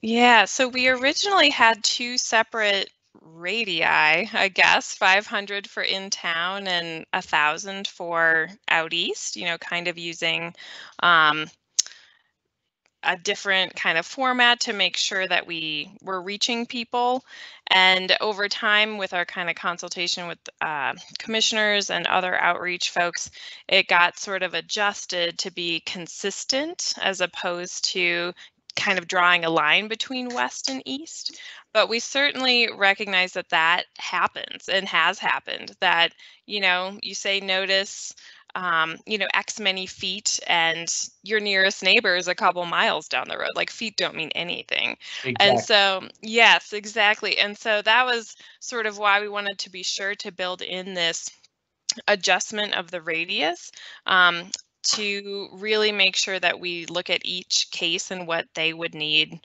Yeah, so we originally had two separate radii, I guess, 500 for in town and 1,000 for out east, you know, kind of using a different kind of format to make sure that we were reaching people. And over time, with our kind of consultation with commissioners and other outreach folks, it got sort of adjusted to be consistent as opposed to kind of drawing a line between west and east. But we certainly recognize that that happens and has happened, that, you know, you say notice, you know, X many feet and your nearest neighbor is a couple miles down the road. Like, feet don't mean anything. Exactly. And so, yes, exactly. And so that was sort of why we wanted to be sure to build in this adjustment of the radius, to really make sure that we look at each case and what they would need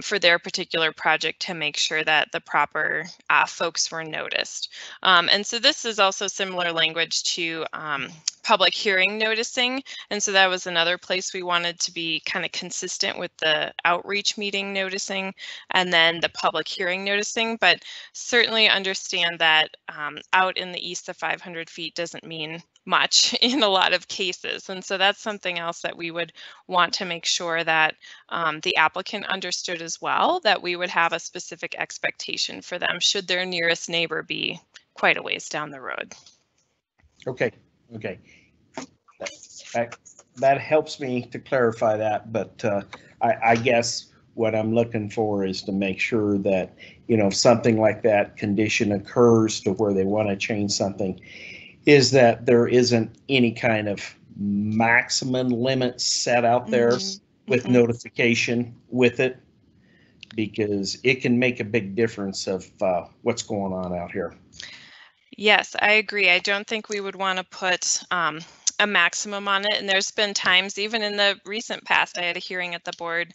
for their particular project to make sure that the proper folks were noticed. And so this is also similar language to public hearing noticing. And so that was another place we wanted to be kind of consistent with the outreach meeting noticing and then the public hearing noticing, but certainly understand that out in the east of 500 feet doesn't mean much in a lot of cases. And so that's something else that we would want to make sure that the applicant understood as well, that we would have a specific expectation for them should their nearest neighbor be quite a ways down the road. Okay, okay. That helps me to clarify that, but I guess what I'm looking for is to make sure that, you know, if something like that condition occurs to where they want to change something, is that there isn't any kind of maximum limit set out there with notification with it, because it can make a big difference of what's going on out here. Yes, I agree. I don't think we would want to put a maximum on it. And there's been times, even in the recent past, I had a hearing at the board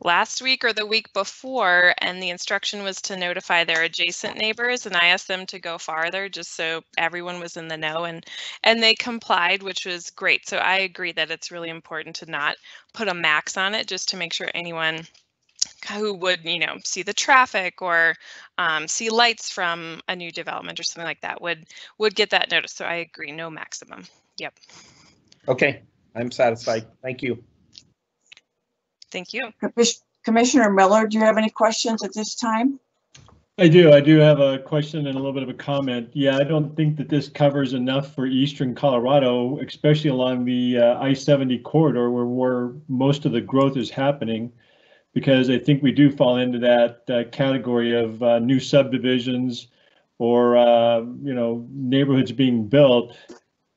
last week or the week before, and the instruction was to notify their adjacent neighbors, and I asked them to go farther just so everyone was in the know, and they complied, which was great. So I agree that it's really important to not put a max on it, just to make sure anyone who would, you know, see the traffic or see lights from a new development or something like that would get that notice. So I agree, no maximum. Yep. Okay, I'm satisfied. Thank you. Thank you. Commissioner Miller, do you have any questions at this time? I do have a question and a little bit of a comment. Yeah, I don't think that this covers enough for Eastern Colorado, especially along the I-70 corridor where most of the growth is happening, because I think we do fall into that category of new subdivisions or, you know, neighborhoods being built,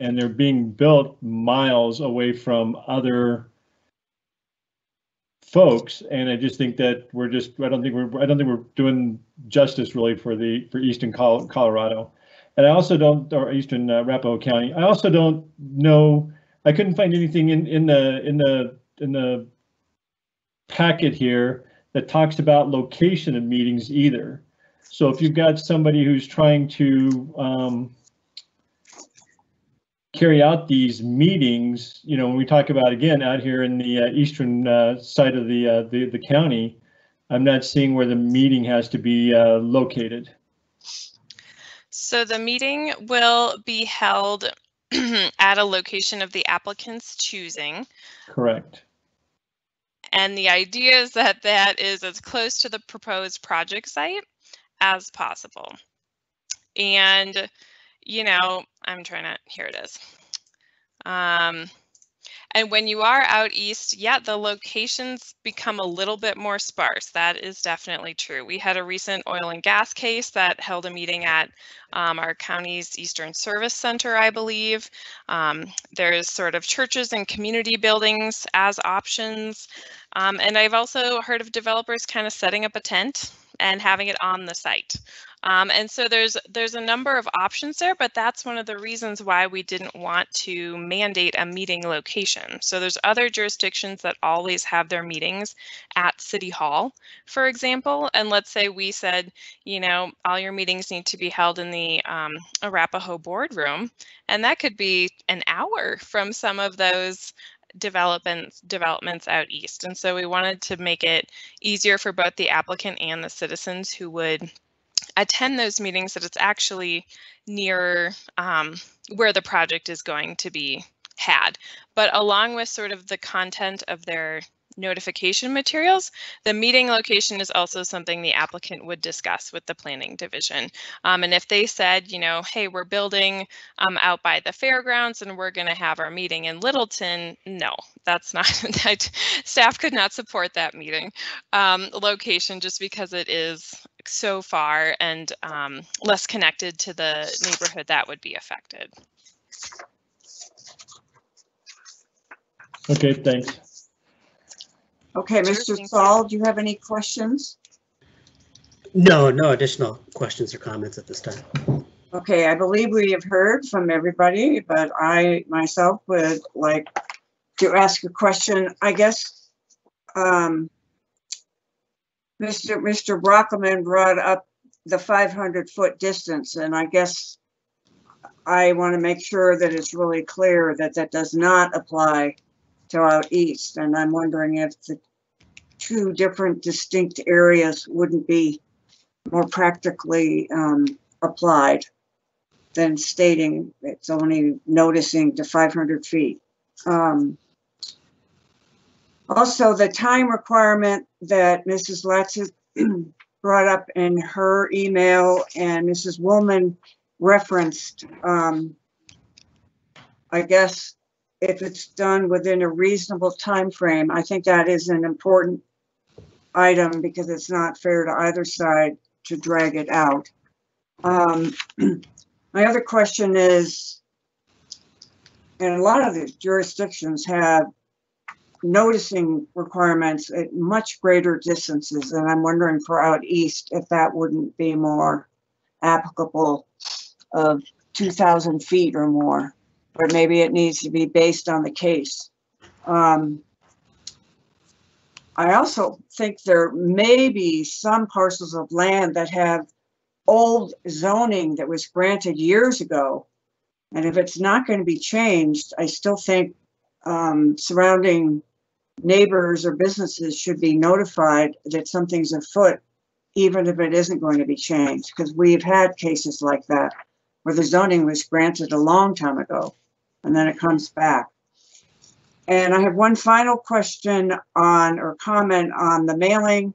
and they're being built miles away from other folks, and I just think that I don't think we're doing justice really for Eastern Colorado, and I also don't, or Eastern Arapahoe County. I also don't know. I couldn't find anything in the packet here that talks about location of meetings either. So if you've got somebody who's trying to carry out these meetings, you know, when we talk about, again, out here in the eastern side of the county, I'm not seeing where the meeting has to be located. So the meeting will be held at a location of the applicant's choosing. Correct. And the idea is that that is as close to the proposed project site as possible. And, you know, I'm trying to, here it is. And when you are out east, yeah, the locations become a little bit more sparse. That is definitely true. We had a recent oil and gas case that held a meeting at our county's Eastern Service Center, I believe. There's sort of churches and community buildings as options. And I've also heard of developers kind of setting up a tent and having it on the site. And so there's a number of options there, but that's one of the reasons why we didn't want to mandate a meeting location. So there's other jurisdictions that always have their meetings at City Hall, for example. And let's say we said, you know, all your meetings need to be held in the Arapahoe boardroom, and that could be an hour from some of those developments out east. And so we wanted to make it easier for both the applicant and the citizens who would attend those meetings that it's actually near where the project is going to be had. But along with sort of the content of their notification materials, the meeting location is also something the applicant would discuss with the planning division. And if they said, you know, hey, we're building out by the fairgrounds and we're going to have our meeting in Littleton, no, that's not, that staff could not support that meeting location just because it is so far and less connected to the neighborhood that would be affected. Okay, thanks. Okay, Mr. Saul, do you have any questions? No, no additional questions or comments at this time. Okay, I believe we have heard from everybody, but I myself would like to ask a question. I guess Mr. Brockman brought up the 500-foot distance, and I guess I want to make sure that it's really clear that that does not apply to out east. And I'm wondering if the two different distinct areas wouldn't be more practically applied than stating it's only noticing to 500 feet. Also, the time requirement that Mrs. Latz brought up in her email and Mrs. Woolman referenced, I guess if it's done within a reasonable time frame, I think that is an important item because it's not fair to either side to drag it out. My other question is, and a lot of the jurisdictions have noticing requirements at much greater distances, and I'm wondering for out east if that wouldn't be more applicable of 2,000 feet or more, or maybe it needs to be based on the case. I also think there may be some parcels of land that have old zoning that was granted years ago. And if it's not going to be changed, I still think surrounding neighbors or businesses should be notified that something's afoot, even if it isn't going to be changed, because we've had cases like that where the zoning was granted a long time ago and then it comes back. And I have one final question on or comment on the mailing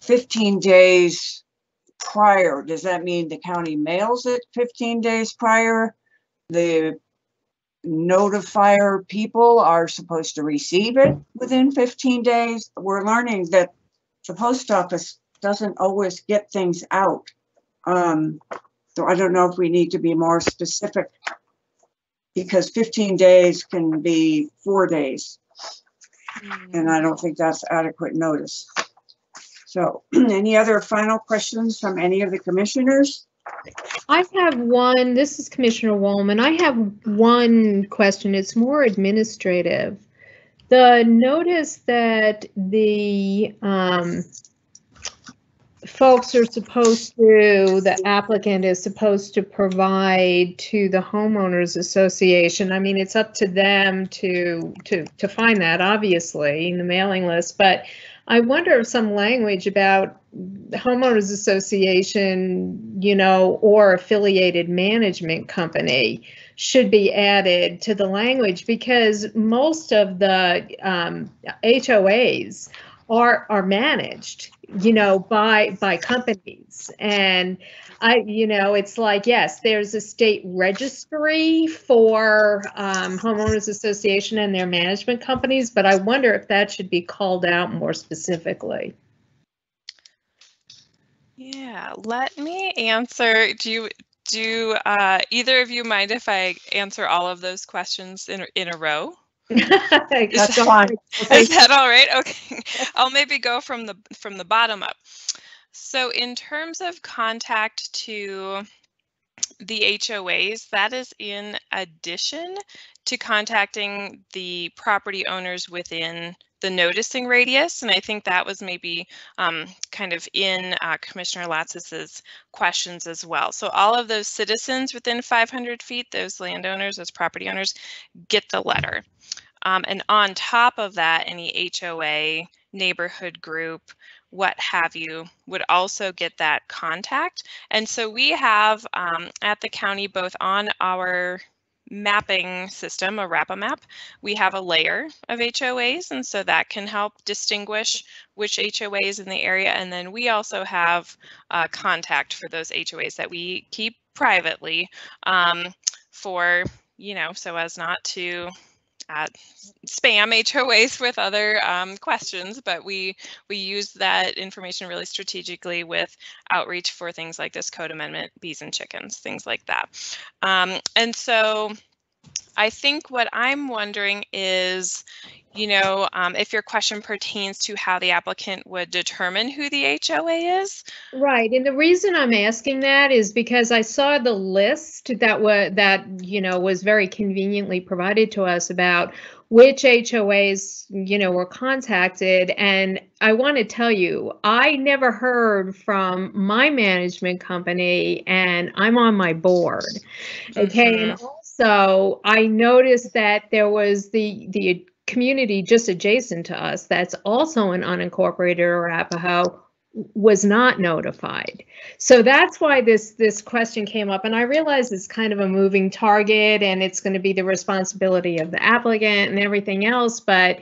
15 days prior. Does that mean the county mails it 15 days prior? The notifier people are supposed to receive it within 15 days. We're learning that the post office doesn't always get things out. So I don't know if we need to be more specific because 15 days can be 4 days. And I don't think that's adequate notice. So any other final questions from any of the commissioners? I have one. This is Commissioner Woolman. I have one question. It's more administrative. The notice that the folks are supposed to, the applicant is supposed to provide to the homeowners association. I mean, it's up to them to find that, obviously, in the mailing list, but I wonder if some language about the homeowners association, you know, or affiliated management company should be added to the language, because most of the HOAs are managed, you know, by companies. And you know, it's like, yes, there's a state registry for homeowners association and their management companies, but I wonder if that should be called out more specifically. Yeah, let me answer. Do either of you mind if I answer all of those questions in a row? That's fine. Is that all right? Okay, I'll maybe go from the bottom up. So in terms of contact to the HOAs, that is in addition to contacting the property owners within the noticing radius. And I think that was maybe kind of in Commissioner Latzis's questions as well. So all of those citizens within 500 feet, those landowners, those property owners, get the letter. And on top of that, any HOA, neighborhood group, what have you, would also get that contact. And so we have at the county, both on our mapping system, a RAPA-map, we have a layer of HOAs, and so that can help distinguish which HOA is in the area. And then we also have contact for those HOAs that we keep privately for, you know, so as not to spam HOAs with other questions, but we use that information really strategically with outreach for things like this code amendment, bees and chickens, things like that. And so I think what I'm wondering is, you know, if your question pertains to how the applicant would determine who the HOA is. Right, and the reason I'm asking that is because I saw the list that you know, was very conveniently provided to us about which HOAs, you know, were contacted. And I want to tell you, I never heard from my management company, and I'm on my board. Okay, and also I noticed that there was the community just adjacent to us that's also an unincorporated Arapahoe was not notified. So that's why this question came up, and I realize it's kind of a moving target and it's going to be the responsibility of the applicant and everything else, but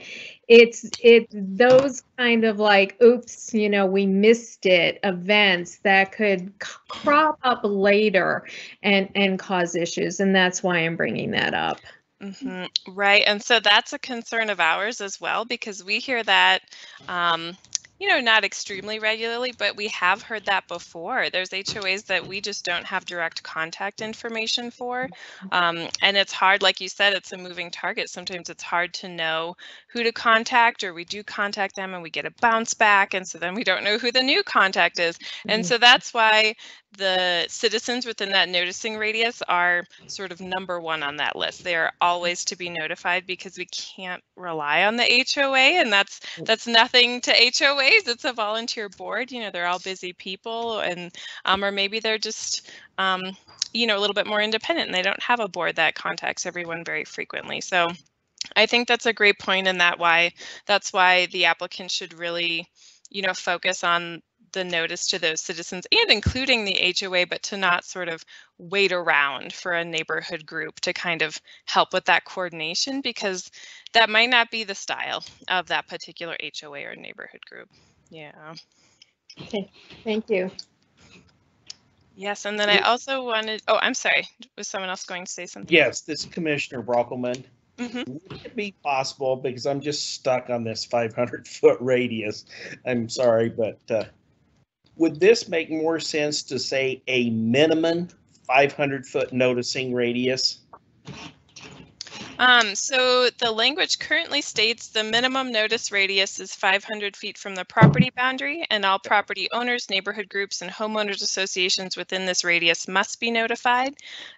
it's those kind of like, oops, you know, we missed it events that could crop up later and cause issues, and that's why I'm bringing that up. Right, and so that's a concern of ours as well, because we hear that you know, not extremely regularly, but we have heard that before. There's HOAs that we just don't have direct contact information for. And it's hard, like you said, it's a moving target. Sometimes it's hard to know who to contact, or we do contact them and we get a bounce back. And so then we don't know who the new contact is. And so that's why the citizens within that noticing radius are sort of number one on that list. They are always to be notified, because we can't rely on the HOA, and that's nothing to HOAs. It's a volunteer board. You know, they're all busy people, and or maybe they're just you know, a little bit more independent and they don't have a board that contacts everyone very frequently. So I think that's a great point, and that's why the applicant should really, you know, focus on the notice to those citizens and including the HOA, but to not sort of wait around for a neighborhood group to kind of help with that coordination, because that might not be the style of that particular HOA or neighborhood group. Yeah. Okay, thank you. Yes, and then I also wanted, oh, I'm sorry, was someone else going to say something? Yes, this is Commissioner Brockelman. Would it be possible, because I'm just stuck on this 500-foot radius, I'm sorry, but would this make more sense to say a minimum 500-foot noticing radius? So the language currently states the minimum notice radius is 500 feet from the property boundary, and all property owners, neighborhood groups, and homeowners associations within this radius must be notified.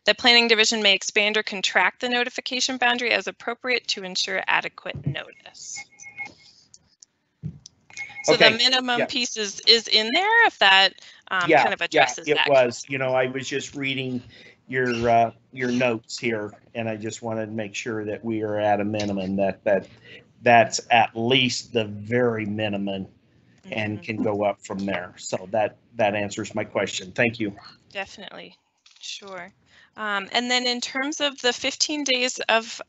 The Planning Division may expand or contract the notification boundary as appropriate to ensure adequate notice. So Okay, the minimum yeah. piece is in there, if that kind of addresses it that. was. You know, I was just reading your notes here, and I just wanted to make sure that we are at a minimum, that's at least the very minimum and can go up from there. So that answers my question. Thank you. Definitely. Sure. And then in terms of the 15 days of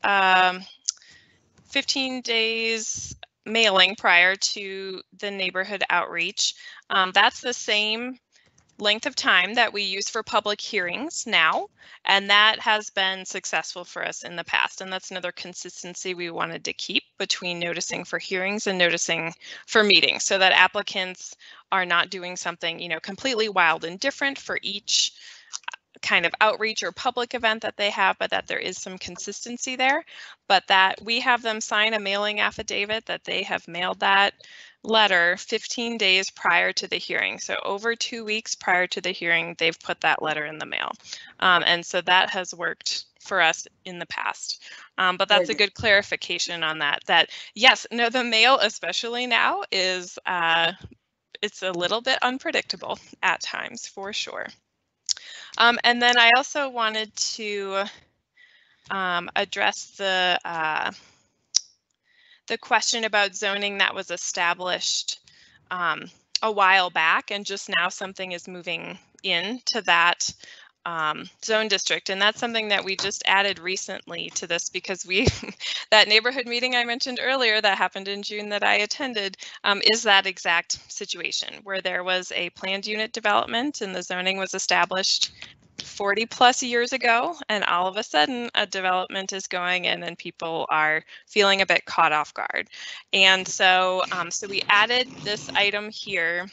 15 days mailing prior to the neighborhood outreach, that's the same length of time that we use for public hearings now, and that has been successful for us in the past, and that's another consistency we wanted to keep between noticing for hearings and noticing for meetings, so that applicants are not doing something, you know, completely wild and different for each kind of outreach or public event that they have, but that there is some consistency there, but that we have them sign a mailing affidavit that they have mailed that letter 15 days prior to the hearing. So over 2 weeks prior to the hearing, they've put that letter in the mail. And so that has worked for us in the past. But that's a good clarification on that yes, no, the mail, especially now, is it's a little bit unpredictable at times, for sure. And then I also wanted to address the question about zoning that was established a while back, and just now something is moving into that zone district. And that's something that we just added recently to this, because we that neighborhood meeting I mentioned earlier that happened in June that I attended is that exact situation, where there was a planned unit development and the zoning was established 40 plus years ago, and all of a sudden a development is going in and people are feeling a bit caught off guard. And so so we added this item here,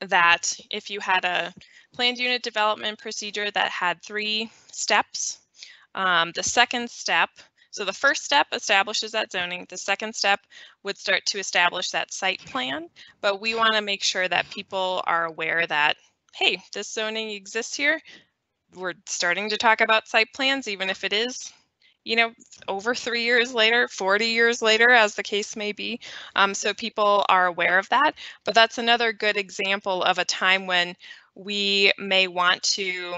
that if you had a planned unit development procedure that had 3 steps, the second step, so the first step establishes that zoning, the second step would start to establish that site plan, but we want to make sure that people are aware that, hey, this zoning exists here. We're starting to talk about site plans, even if it is, you know, over 3 years later, 40 years later, as the case may be. So people are aware of that. But that's another good example of a time when we may want to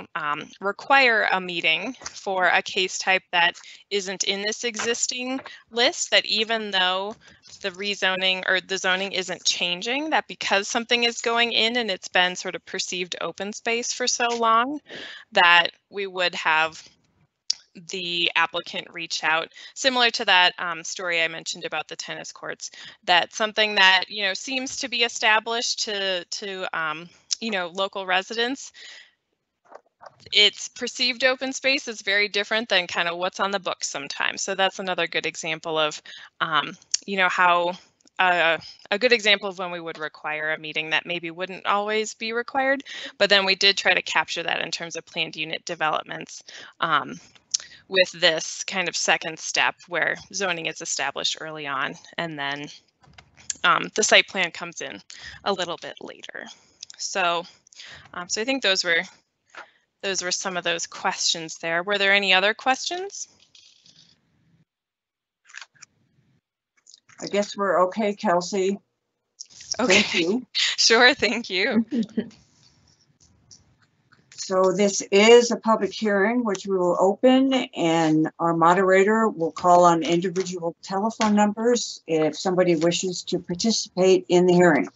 require a meeting for a case type that isn't in this existing list, that even though the rezoning or the zoning isn't changing, that because something is going in and it's been sort of perceived open space for so long, that we would have the applicant reach out, similar to that story I mentioned about the tennis courts, that something that, you know, seems to be established to you know, local residents. It's perceived open space is very different than kind of what's on the books sometimes. So that's another good example of, you know, how a good example of when we would require a meeting that maybe wouldn't always be required, but then we did try to capture that in terms of planned unit developments with this kind of second step where zoning is established early on, and then the site plan comes in a little bit later. So, so I think those were some of those questions there. Were there any other questions? I guess we're okay, Kelsey. Okay. Thank you. Sure, thank you. So this is a public hearing, which we will open, and our moderator will call on individual telephone numbers if somebody wishes to participate in the hearing.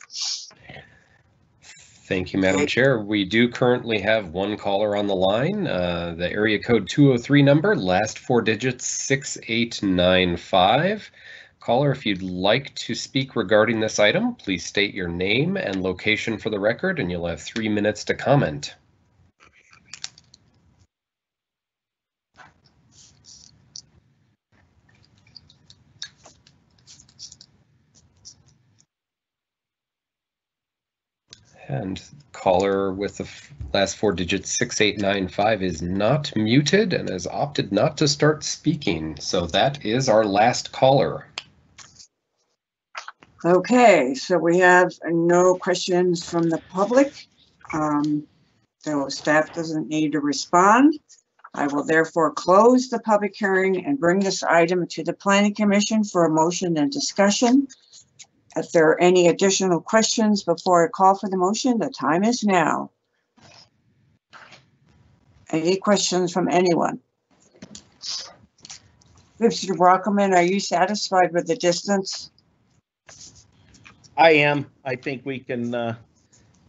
Thank you, Madam Chair. We do currently have one caller on the line, the area code 203 number, last 4 digits 6895. Caller, if you'd like to speak regarding this item, please state your name and location for the record, and you'll have 3 minutes to comment. And caller with the last 4 digits 6895 is not muted and has opted not to start speaking. So that is our last caller. Okay, so we have no questions from the public. So staff doesn't need to respond. I will therefore close the public hearing and bring this item to the Planning Commission for a motion and discussion. If there are any additional questions before I call for the motion, the time is now. Any questions from anyone? Mr. Brockelman, are you satisfied with the distance? I am. I think we can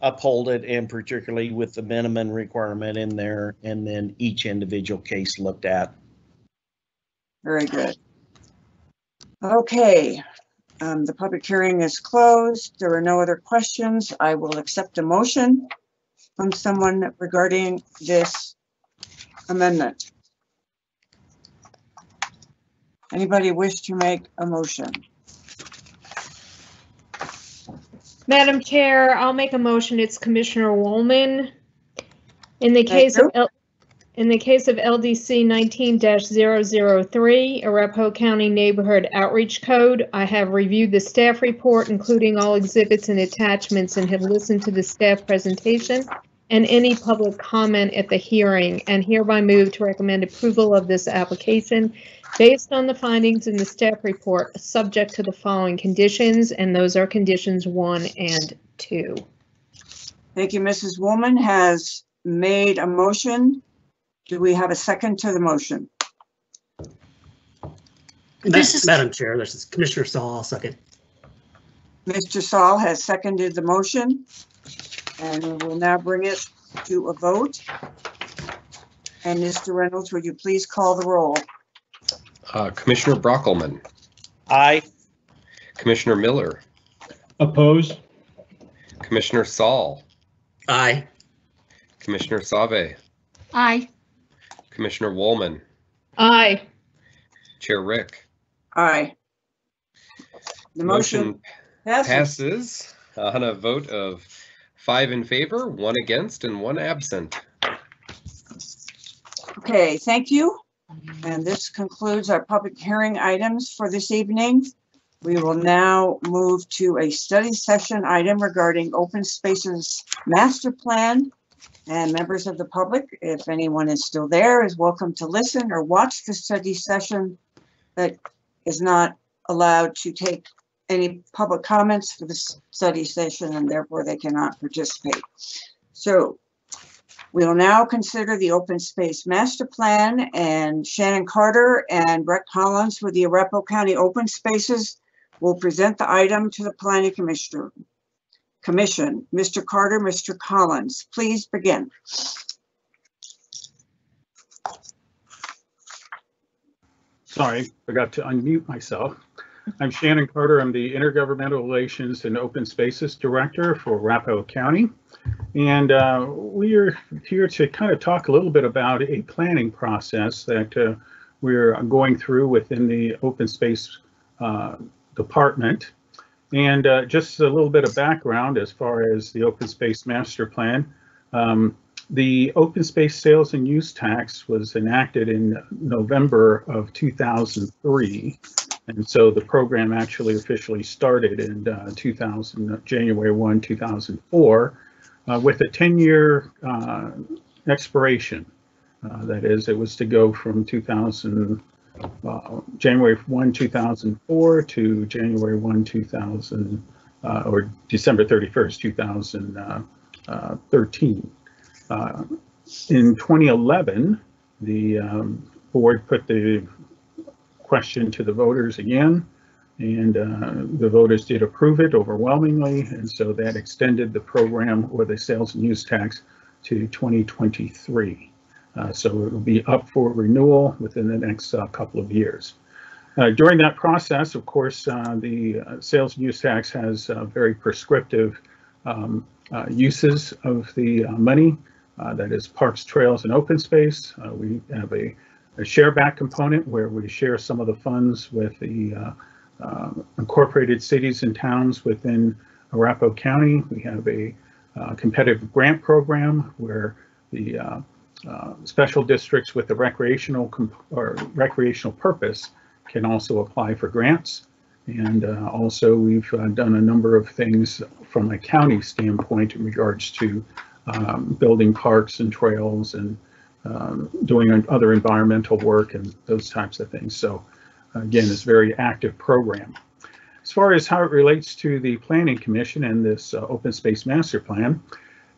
uphold it, and particularly with the minimum requirement in there, and then each individual case looked at. Very good. Okay, the public hearing is closed. There are no other questions. I will accept a motion from someone regarding this amendment. Anybody wish to make a motion? Madam Chair, I'll make a motion. It's Commissioner Woolman. In the case of LDC 19-003, Arapahoe County Neighborhood Outreach Code, I have reviewed the staff report, including all exhibits and attachments, and have listened to the staff presentation and any public comment at the hearing, and hereby move to recommend approval of this application based on the findings in the staff report, subject to the following conditions, and those are conditions 1 and 2. Thank you. Mrs. Woolman has made a motion. Do we have a second to the motion? Madam Chair, this is Commissioner Saul. I'll second. Mr. Saul has seconded the motion, and we will now bring it to a vote. And Mr. Reynolds, would you please call the roll? Commissioner Brockelman. Aye. Commissioner Miller. Oppose? Commissioner Saul. Aye. Commissioner Save. Aye. Commissioner Woolman. Aye. Chair Rick. Aye. The motion passes on a vote of 5 in favor, 1 against, and 1 absent. Okay, thank you. And this concludes our public hearing items for this evening. We will now move to a study session item regarding open spaces master plan. And members of the public, if anyone is still there, is welcome to listen or watch the study session, but is not allowed to take any public comments for the study session, and therefore they cannot participate. So we will now consider the open space master plan, and Shannon Carter and Brett Collins with the Arapahoe County Open Spaces will present the item to the Planning Commission. Mr. Carter, Mr. Collins, please begin. Sorry, forgot to unmute myself. I'm Shannon Carter. I'm the Intergovernmental Relations and Open Spaces Director for Arapahoe County. And we are here to kind of talk a little bit about a planning process that we're going through within the Open Space Department. And just a little bit of background as far as the Open Space Master Plan. The Open Space Sales and Use Tax was enacted in November of 2003. And so the program actually officially started in January 1, 2004, with a 10-year expiration. That is, it was to go from January 1, 2004 to January 1, 2000, or December 31st, 2013. In 2011, the board put the question to the voters again, and the voters did approve it overwhelmingly, and so that extended the program or the sales and use tax to 2023. So it will be up for renewal within the next couple of years. During that process, of course, the sales and use tax has very prescriptive uses of the money. That is parks, trails, and open space. We have a share back component where we share some of the funds with the incorporated cities and towns within Arapahoe County. We have a competitive grant program where the special districts with the recreational purpose can also apply for grants. And also we've done a number of things from a county standpoint in regards to building parks and trails and doing other environmental work and those types of things. So again, it's a very active program. as far as how it relates to the Planning Commission and this Open Space Master Plan,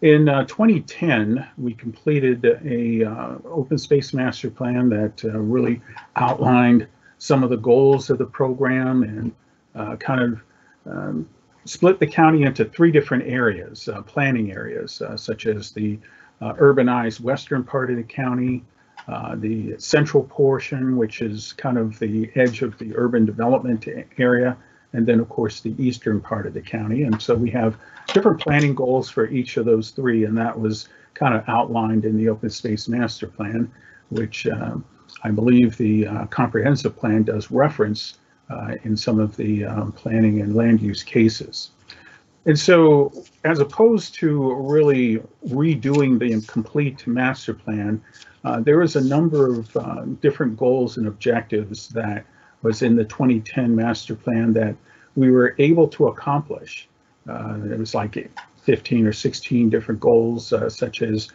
in 2010, we completed a Open Space Master Plan that really outlined some of the goals of the program and kind of split the county into 3 different areas, planning areas, such as the urbanized western part of the county, the central portion, which is kind of the edge of the urban development area, and then of course the eastern part of the county. And so we have different planning goals for each of those 3, and that was kind of outlined in the Open Space Master Plan, which I believe the comprehensive plan does reference in some of the planning and land use cases. And so, as opposed to really redoing the complete master plan, there was a number of different goals and objectives that was in the 2010 master plan that we were able to accomplish. It was like 15 or 16 different goals, such as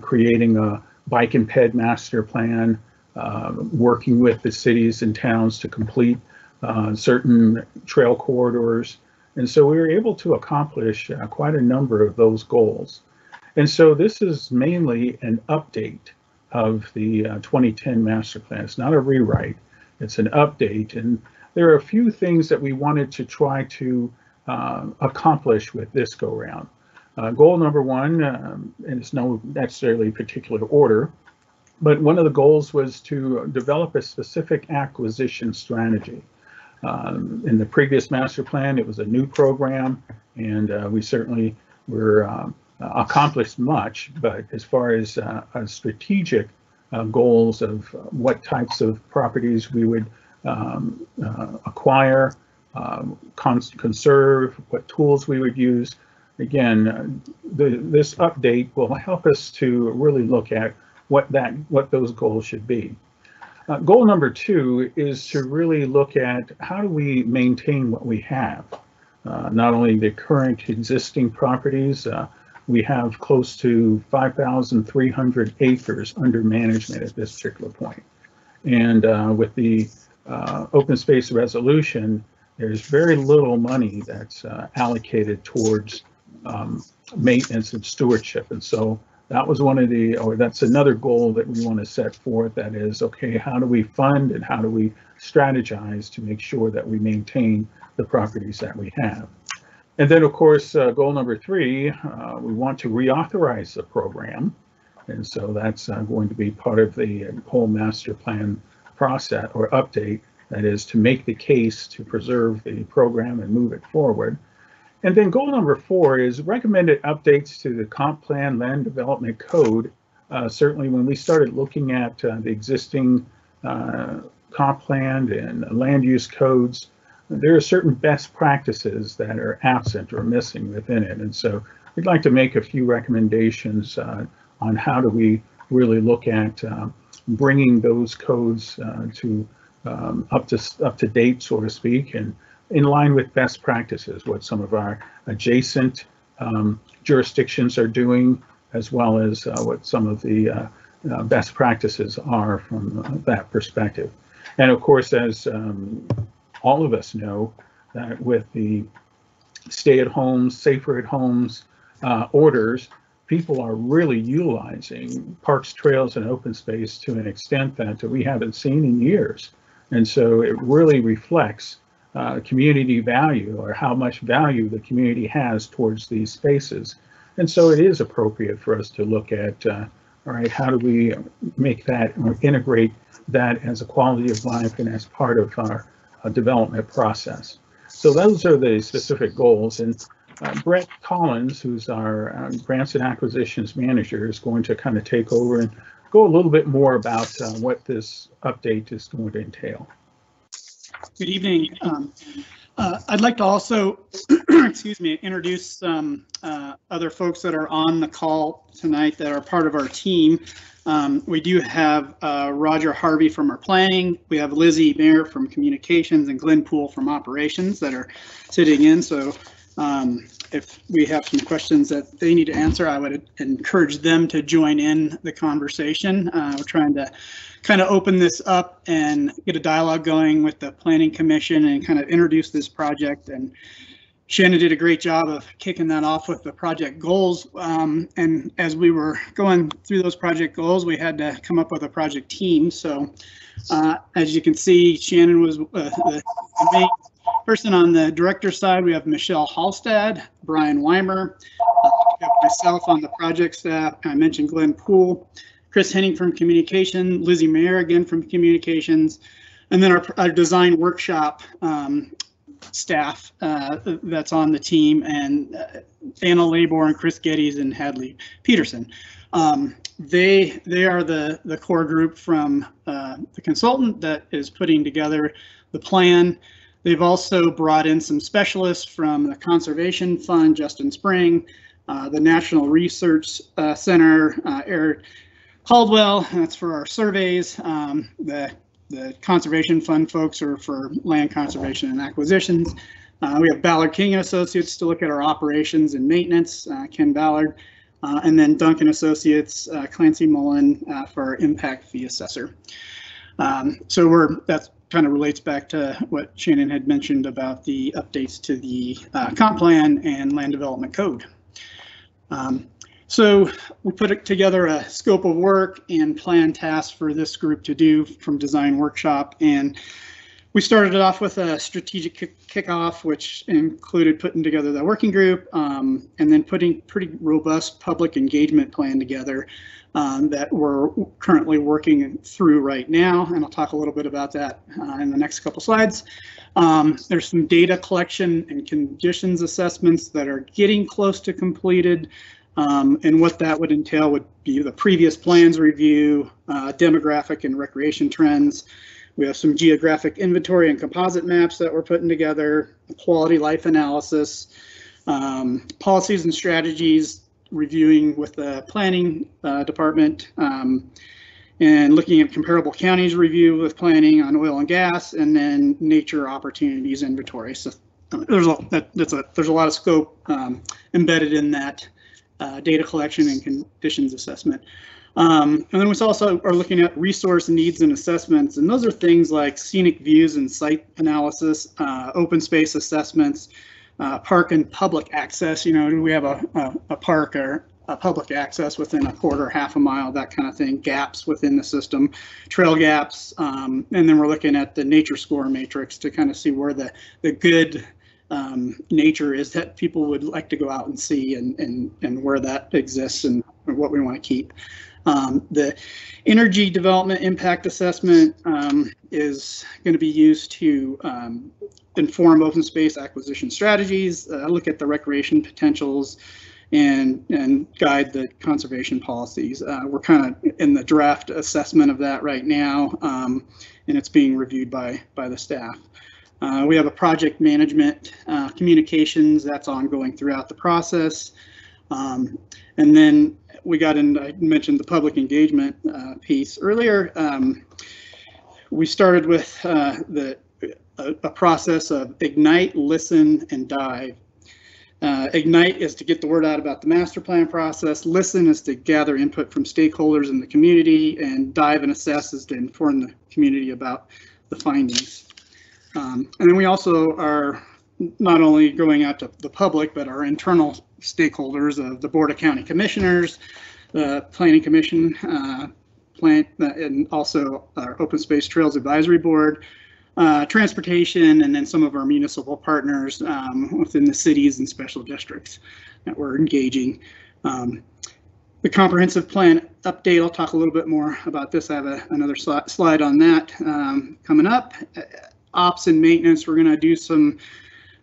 creating a bike and ped master plan, working with the cities and towns to complete certain trail corridors. And so we were able to accomplish quite a number of those goals. And so this is mainly an update of the 2010 master plan. It's not a rewrite, it's an update. And there are a few things that we wanted to try to accomplish with this go round. Goal number 1, and it's no necessarily particular order, but one of the goals was to develop a specific acquisition strategy. In the previous master plan, it was a new program, and we certainly were accomplished much, but as far as strategic goals of what types of properties we would acquire, conserve, what tools we would use, again, this update will help us to really look at what those goals should be. Goal number 2 is to really look at how do we maintain what we have. Not only the current existing properties, we have close to 5,300 acres under management at this particular point. And with the open space resolution, there's very little money that's allocated towards maintenance and stewardship. And so that was one of the, or that's another goal that we want to set forth. That is, okay, how do we fund and how do we strategize to make sure that we maintain the properties that we have? And then, of course, goal number 3, we want to reauthorize the program. And so that's going to be part of the whole master plan process or update. That is to make the case to preserve the program and move it forward. And then goal number 4 is recommended updates to the comp plan land development code. Certainly when we started looking at the existing comp plan and land use codes, there are certain best practices that are absent or missing within it. And so we'd like to make a few recommendations on how do we really look at bringing those codes to up to date, so to speak, and in line with best practices, what some of our adjacent jurisdictions are doing, as well as what some of the best practices are from that perspective. And of course, as all of us know, that with the stay-at-homes, safer-at-homes orders, people are really utilizing parks, trails, and open space to an extent that we haven't seen in years. And so it really reflects community value, or how much value the community has towards these spaces. And so it is appropriate for us to look at, all right, how do we make that or integrate that as a quality of life and as part of our development process. So those are the specific goals. And Brett Collins, who's our grants and acquisitions manager, is going to kind of take over and go a little bit more about what this update is going to entail. Good evening. I'd like to also, excuse me, introduce some other folks that are on the call tonight that are part of our team. We do have Roger Harvey from our planning. We have Lizzie Mayer from communications and Glenn Poole from operations that are sitting in. So If we have some questions that they need to answer, I would encourage them to join in the conversation. We're trying to kind of open this up and get a dialogue going with the Planning Commission and kind of introduce this project. And Shannon did a great job of kicking that off with the project goals. And as we were going through those project goals, we had to come up with a project team. So as you can see, Shannon was the main person on the director side. We have Michelle Hallstad, Brian Weimer, we have myself on the project staff. I mentioned Glenn Poole, Chris Henning from communication, Lizzie Mayer again from communications, and then our design workshop staff that's on the team, and Anna Labor and Chris Geddes and Hadley Peterson. They are the core group from the consultant that is putting together the plan. They've also brought in some specialists from the Conservation Fund, Justin Spring, the National Research Center, Eric Caldwell, that's for our surveys. The Conservation Fund folks are for land conservation and acquisitions. We have Ballard King and Associates to look at our operations and maintenance, Ken Ballard, and then Duncan Associates, Clancy Mullen for our impact fee assessor. So that's kind of relates back to what Shannon had mentioned about the updates to the comp plan and land development code. So we put together a scope of work and plan tasks for this group to do from design workshop, and we started it off with a strategic kickoff, which included putting together the working group and then putting pretty robust public engagement plan together that we're currently working through right now, and I'll talk a little bit about that in the next couple slides. There's some data collection and conditions assessments that are getting close to completed. And what that would entail would be the previous plans review, demographic and recreation trends. We have some geographic inventory and composite maps that we're putting together, quality life analysis, policies and strategies, reviewing with the planning department, and looking at comparable counties review with planning on oil and gas, and then nature opportunities inventory. So there's a lot of scope embedded in that. Data collection and conditions assessment. And then we also are looking at resource needs and assessments, and those are things like scenic views and site analysis, open space assessments, park and public access. You know, do we have a park or a public access within a quarter, half a mile, that kind of thing, gaps within the system, trail gaps, and then we're looking at the nature score matrix to kind of see where the good nature is that people would like to go out and see, and where that exists and what we want to keep. The energy development impact assessment is going to be used to inform open space acquisition strategies, look at the recreation potentials, and guide the conservation policies. We're kind of in the draft assessment of that right now, and it's being reviewed by the staff. We have a project management communications that's ongoing throughout the process. And then we got in, I mentioned the public engagement piece earlier. We started with a process of ignite, listen, and dive. Ignite is to get the word out about the master plan process. Listen is to gather input from stakeholders in the community, and dive and assess is to inform the community about the findings. And then we also are not only going out to the public, but our internal stakeholders of the Board of County Commissioners, the Planning Commission, and also our Open Space Trails Advisory Board, transportation, and then some of our municipal partners within the cities and special districts that we're engaging. The comprehensive plan update, I'll talk a little bit more about this. I have another slide on that coming up. Ops and maintenance, we're going to do some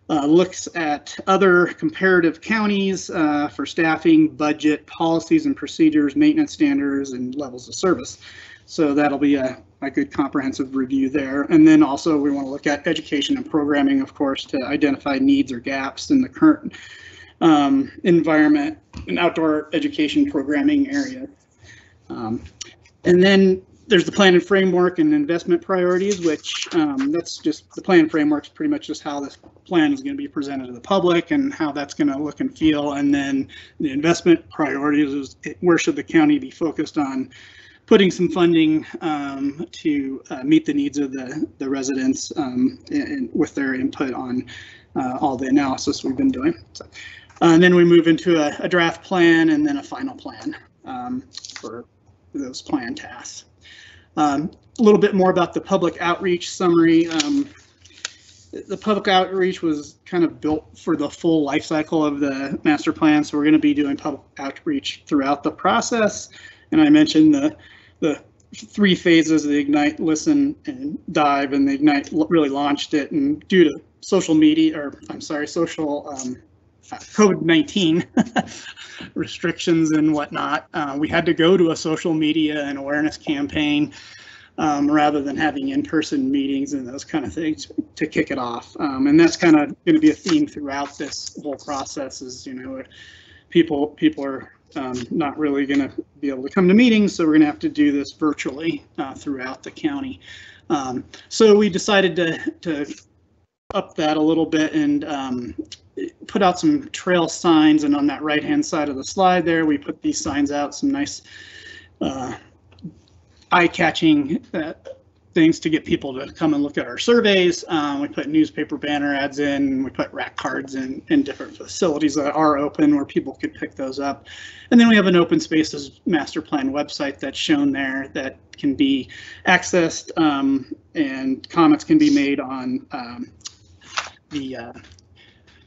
looks at other comparative counties for staffing, budget, policies and procedures, maintenance standards, and levels of service. So that'll be a good comprehensive review there. And then also we want to look at education and programming, of course, to identify needs or gaps in the current environment and outdoor education programming area. And then There's the plan and framework and investment priorities, which that's just the plan framework is pretty much just how this plan is going to be presented to the public and how that's going to look and feel. And then the investment priorities is where should the county be focused on putting some funding to meet the needs of the residents and with their input on all the analysis we've been doing. So, and then we move into a draft plan and then a final plan for those plan tasks. A little bit more about the public outreach summary. The public outreach was kind of built for the full life cycle of the master plan, so we're going to be doing public outreach throughout the process. And I mentioned the 3 phases: the Ignite, Listen, and Dive. And the Ignite really launched it, and due to social media, or I'm sorry, COVID-19 restrictions and whatnot, we had to go to a social media and awareness campaign rather than having in-person meetings and those kind of things to kick it off. And that's kind of going to be a theme throughout this whole process. Is, you know, people are not really going to be able to come to meetings, so we're going to have to do this virtually throughout the county. So we decided to up that a little bit and put out some trail signs, and on that right hand side of the slide there, we put these signs out, some nice eye-catching things to get people to come and look at our surveys. We put newspaper banner ads in, we put rack cards in different facilities that are open where people could pick those up. And then we have an open spaces master plan website that's shown there that can be accessed, and comments can be made on the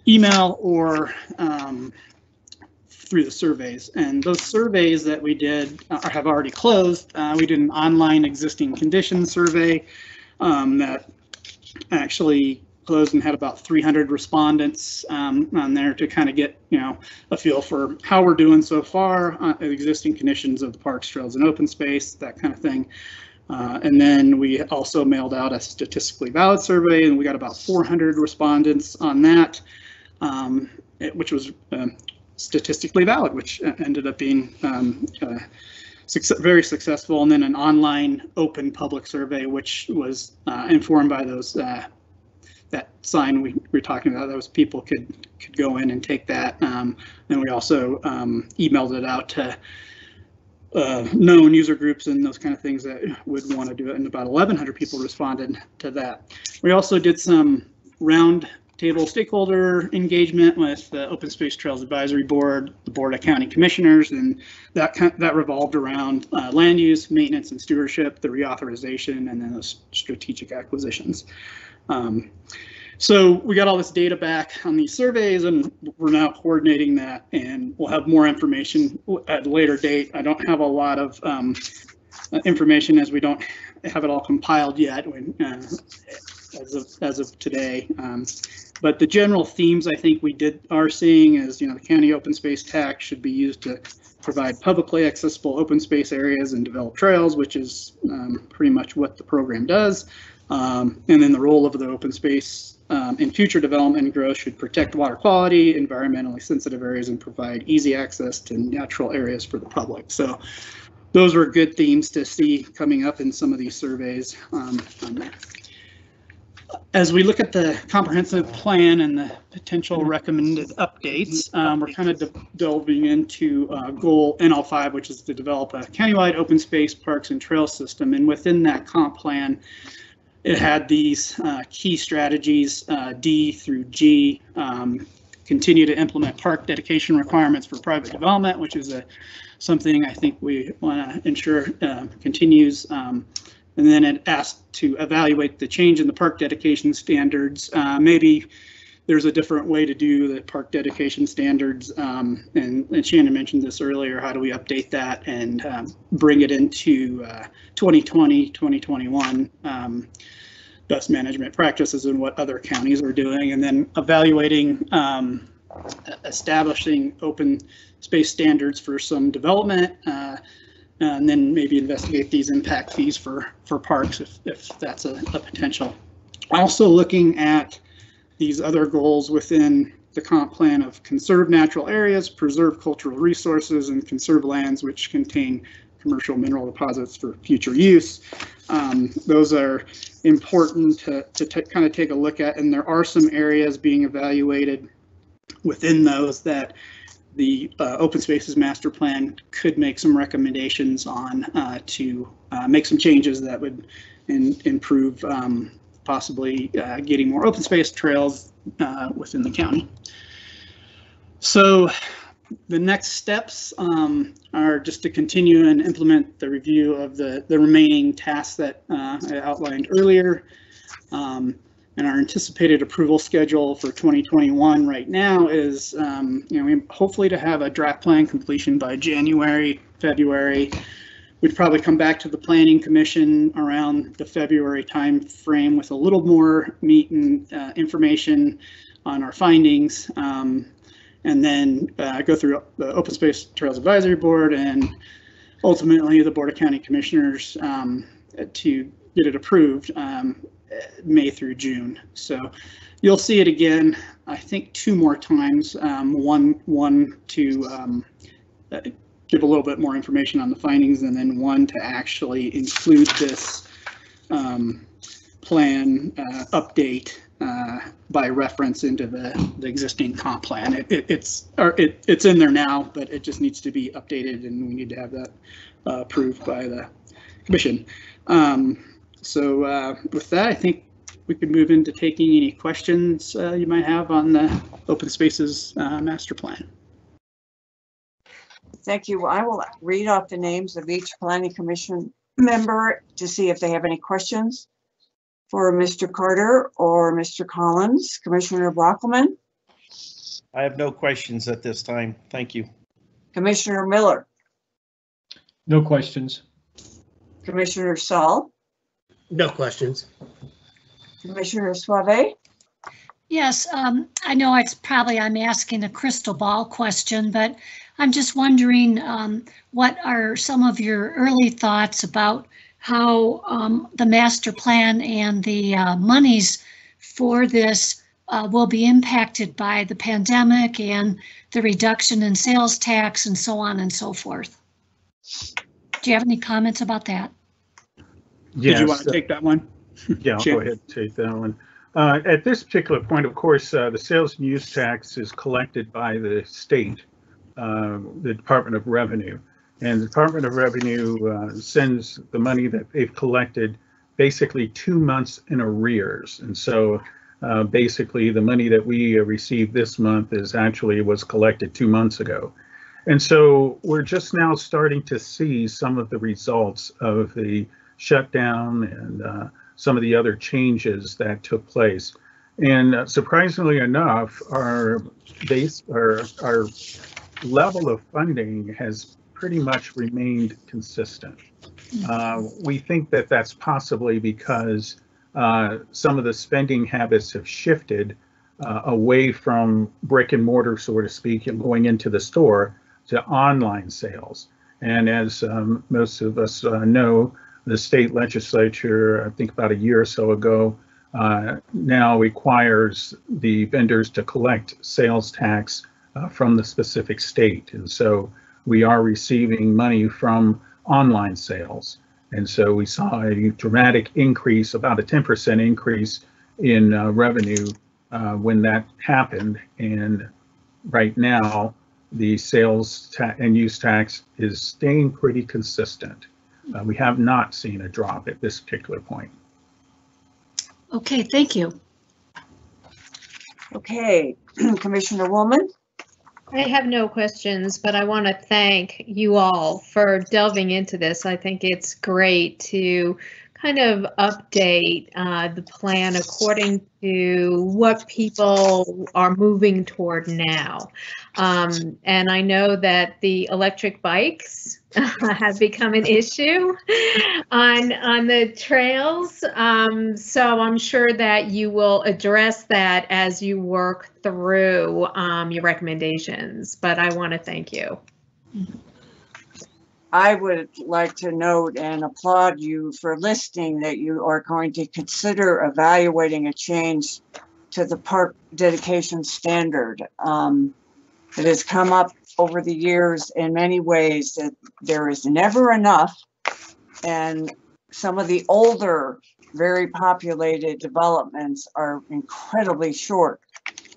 email or through the surveys. And those surveys that we did have already closed. We did an online existing conditions survey that actually closed and had about 300 respondents on there to kind of get, you know, a feel for how we're doing so far on existing conditions of the parks, trails, and open space, that kind of thing. And then we also mailed out a statistically valid survey, and we got about 400 respondents on that, which was statistically valid, which ended up being very successful. And then an online open public survey, which was informed by those that sign we were talking about. Those people could go in and take that. And we also emailed it out to known user groups and those kind of things that would want to do it, and about 1,100 people responded to that. We also did some round table stakeholder engagement with the Open Space Trails Advisory Board, the Board of County Commissioners, and that revolved around land use, maintenance, and stewardship, the reauthorization, and then those strategic acquisitions. So we got all this data back on these surveys, and we're now coordinating that, and we'll have more information at a later date. I don't have a lot of information, as we don't have it all compiled yet as of today. But the general themes I think we are seeing is, you know, the county open space tax should be used to provide publicly accessible open space areas and develop trails, which is pretty much what the program does. And then the role of the open space in future development and growth should protect water quality, environmentally sensitive areas, and provide easy access to natural areas for the public. So those were good themes to see coming up in some of these surveys on there. As we look at the comprehensive plan and the potential recommended updates, we're kind of delving into goal NL5, which is to develop a countywide open space, parks, and trail system. And within that comp plan, it had these key strategies, D through G, continue to implement park dedication requirements for private development, which is something I think we want to ensure continues. And then it asked to evaluate the change in the park dedication standards. Maybe there's a different way to do the park dedication standards. And Shannon mentioned this earlier. How do we update that and bring it into 2020, 2021 best management practices and what other counties are doing, and then evaluating establishing open space standards for some development. And then maybe investigate these impact fees for parks if that's a potential. Also looking at these other goals within the comp plan of conserve natural areas, preserve cultural resources, and conserve lands which contain commercial mineral deposits for future use. Those are important to kind of take a look at, and there are some areas being evaluated within those that the Open Spaces Master Plan could make some recommendations on to make some changes that would improve possibly getting more open space trails within the county. So the next steps are just to continue and implement the review of the remaining tasks that I outlined earlier. And our anticipated approval schedule for 2021 right now is, we hopefully to have a draft plan completion by January, February. We'd probably come back to the Planning Commission around the February time frame with a little more meat and information on our findings, and then go through the Open Space Trails Advisory Board and ultimately the Board of County Commissioners to get it approved. May through June. So you'll see it again, I think 2 more times. One to give a little bit more information on the findings, and then one to actually include this plan update by reference into the existing comp plan. It's in there now, but it just needs to be updated, and we need to have that approved by the commission. So with that, I think we could move into taking any questions you might have on the Open Spaces Master Plan. Thank you. I will read off the names of each Planning Commission member to see if they have any questions for Mr. Carter or Mr. Collins. Commissioner Brockleman? I have no questions at this time. Thank you. Commissioner Miller? No questions. Commissioner Saul? No questions. Commissioner Suave? Yes, I know it's probably I'm asking a crystal ball question, but I'm just wondering what are some of your early thoughts about how the master plan and the monies for this will be impacted by the pandemic and the reduction in sales tax and so on and so forth. Do you have any comments about that? Yes. Did you want to take that one? Yeah, I'll go ahead and take that one. At this particular point, of course, the sales and use tax is collected by the state, the Department of Revenue. And the Department of Revenue sends the money that they've collected basically 2 months in arrears. And so basically the money that we received this month was collected 2 months ago. And so we're just now starting to see some of the results of the shutdown and some of the other changes that took place. And surprisingly enough, our level of funding has pretty much remained consistent. We think that that's possibly because some of the spending habits have shifted away from brick and mortar, so to speak, and going into the store to online sales. And as most of us know, the state legislature, I think about a year or so ago, now requires the vendors to collect sales tax from the specific state. And so we are receiving money from online sales. And so we saw a dramatic increase, about a 10% increase in revenue when that happened. And right now, the sales and use tax is staying pretty consistent. We have not seen a drop at this particular point. Okay, thank you. Okay, Commissioner Woolman? I have no questions, but I want to thank you all for delving into this. I think it's great to kind of update the plan according to what people are moving toward now. And I know that the electric bikes have become an issue on the trails. So I'm sure that you will address that as you work through your recommendations, but I want to thank you. I would like to note and applaud you for listing that you are going to consider evaluating a change to the park dedication standard. It has come up over the years in many ways that there is never enough, and some of the older, very populated developments are incredibly short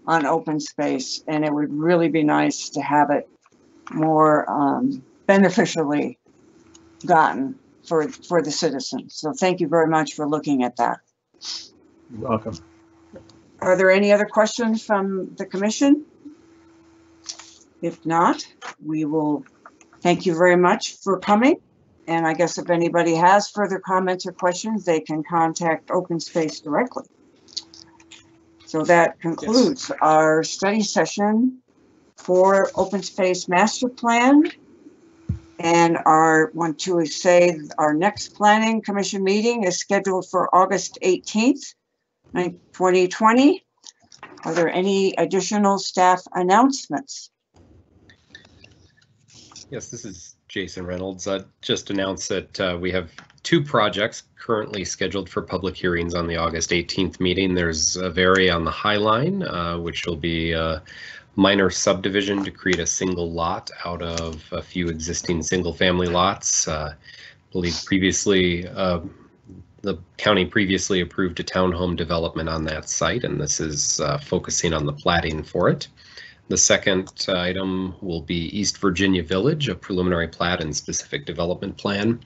on open space, and it would really be nice to have it more beneficially gotten for the citizens. So thank you very much for looking at that. You're welcome. Are there any other questions from the commission? If not, we will thank you very much for coming. And I guess if anybody has further comments or questions, they can contact Open Space directly. So that concludes our study session for Open Space Master Plan. And want to say our next Planning Commission meeting is scheduled for August 18th, 2020. Are there any additional staff announcements? Yes, this is Jason Reynolds. Just announced that we have 2 projects currently scheduled for public hearings on the August 18th meeting. There's a vary on the High Line, which will be a minor subdivision to create a single lot out of a few existing single-family lots. I believe previously, the county previously approved a townhome development on that site, and this is focusing on the platting for it. The second item will be East Virginia Village, a preliminary plat and specific development plan.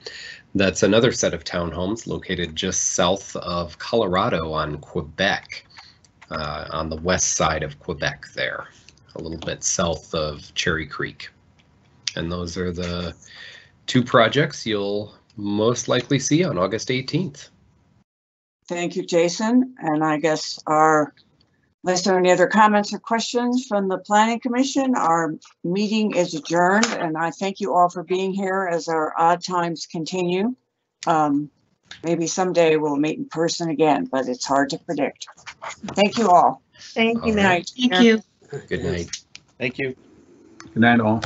That's another set of townhomes located just south of Colorado on Quebec, on the west side of Quebec there, a little bit south of Cherry Creek. And those are the 2 projects you'll most likely see on August 18th. Thank you, Jason. And I guess unless there are any other comments or questions from the Planning Commission, our meeting is adjourned, and I thank you all for being here as our odd times continue. Maybe someday we'll meet in person again, but it's hard to predict. Thank you all. Thank you, All right. Thank you. Good night. Thank you. Good night, all.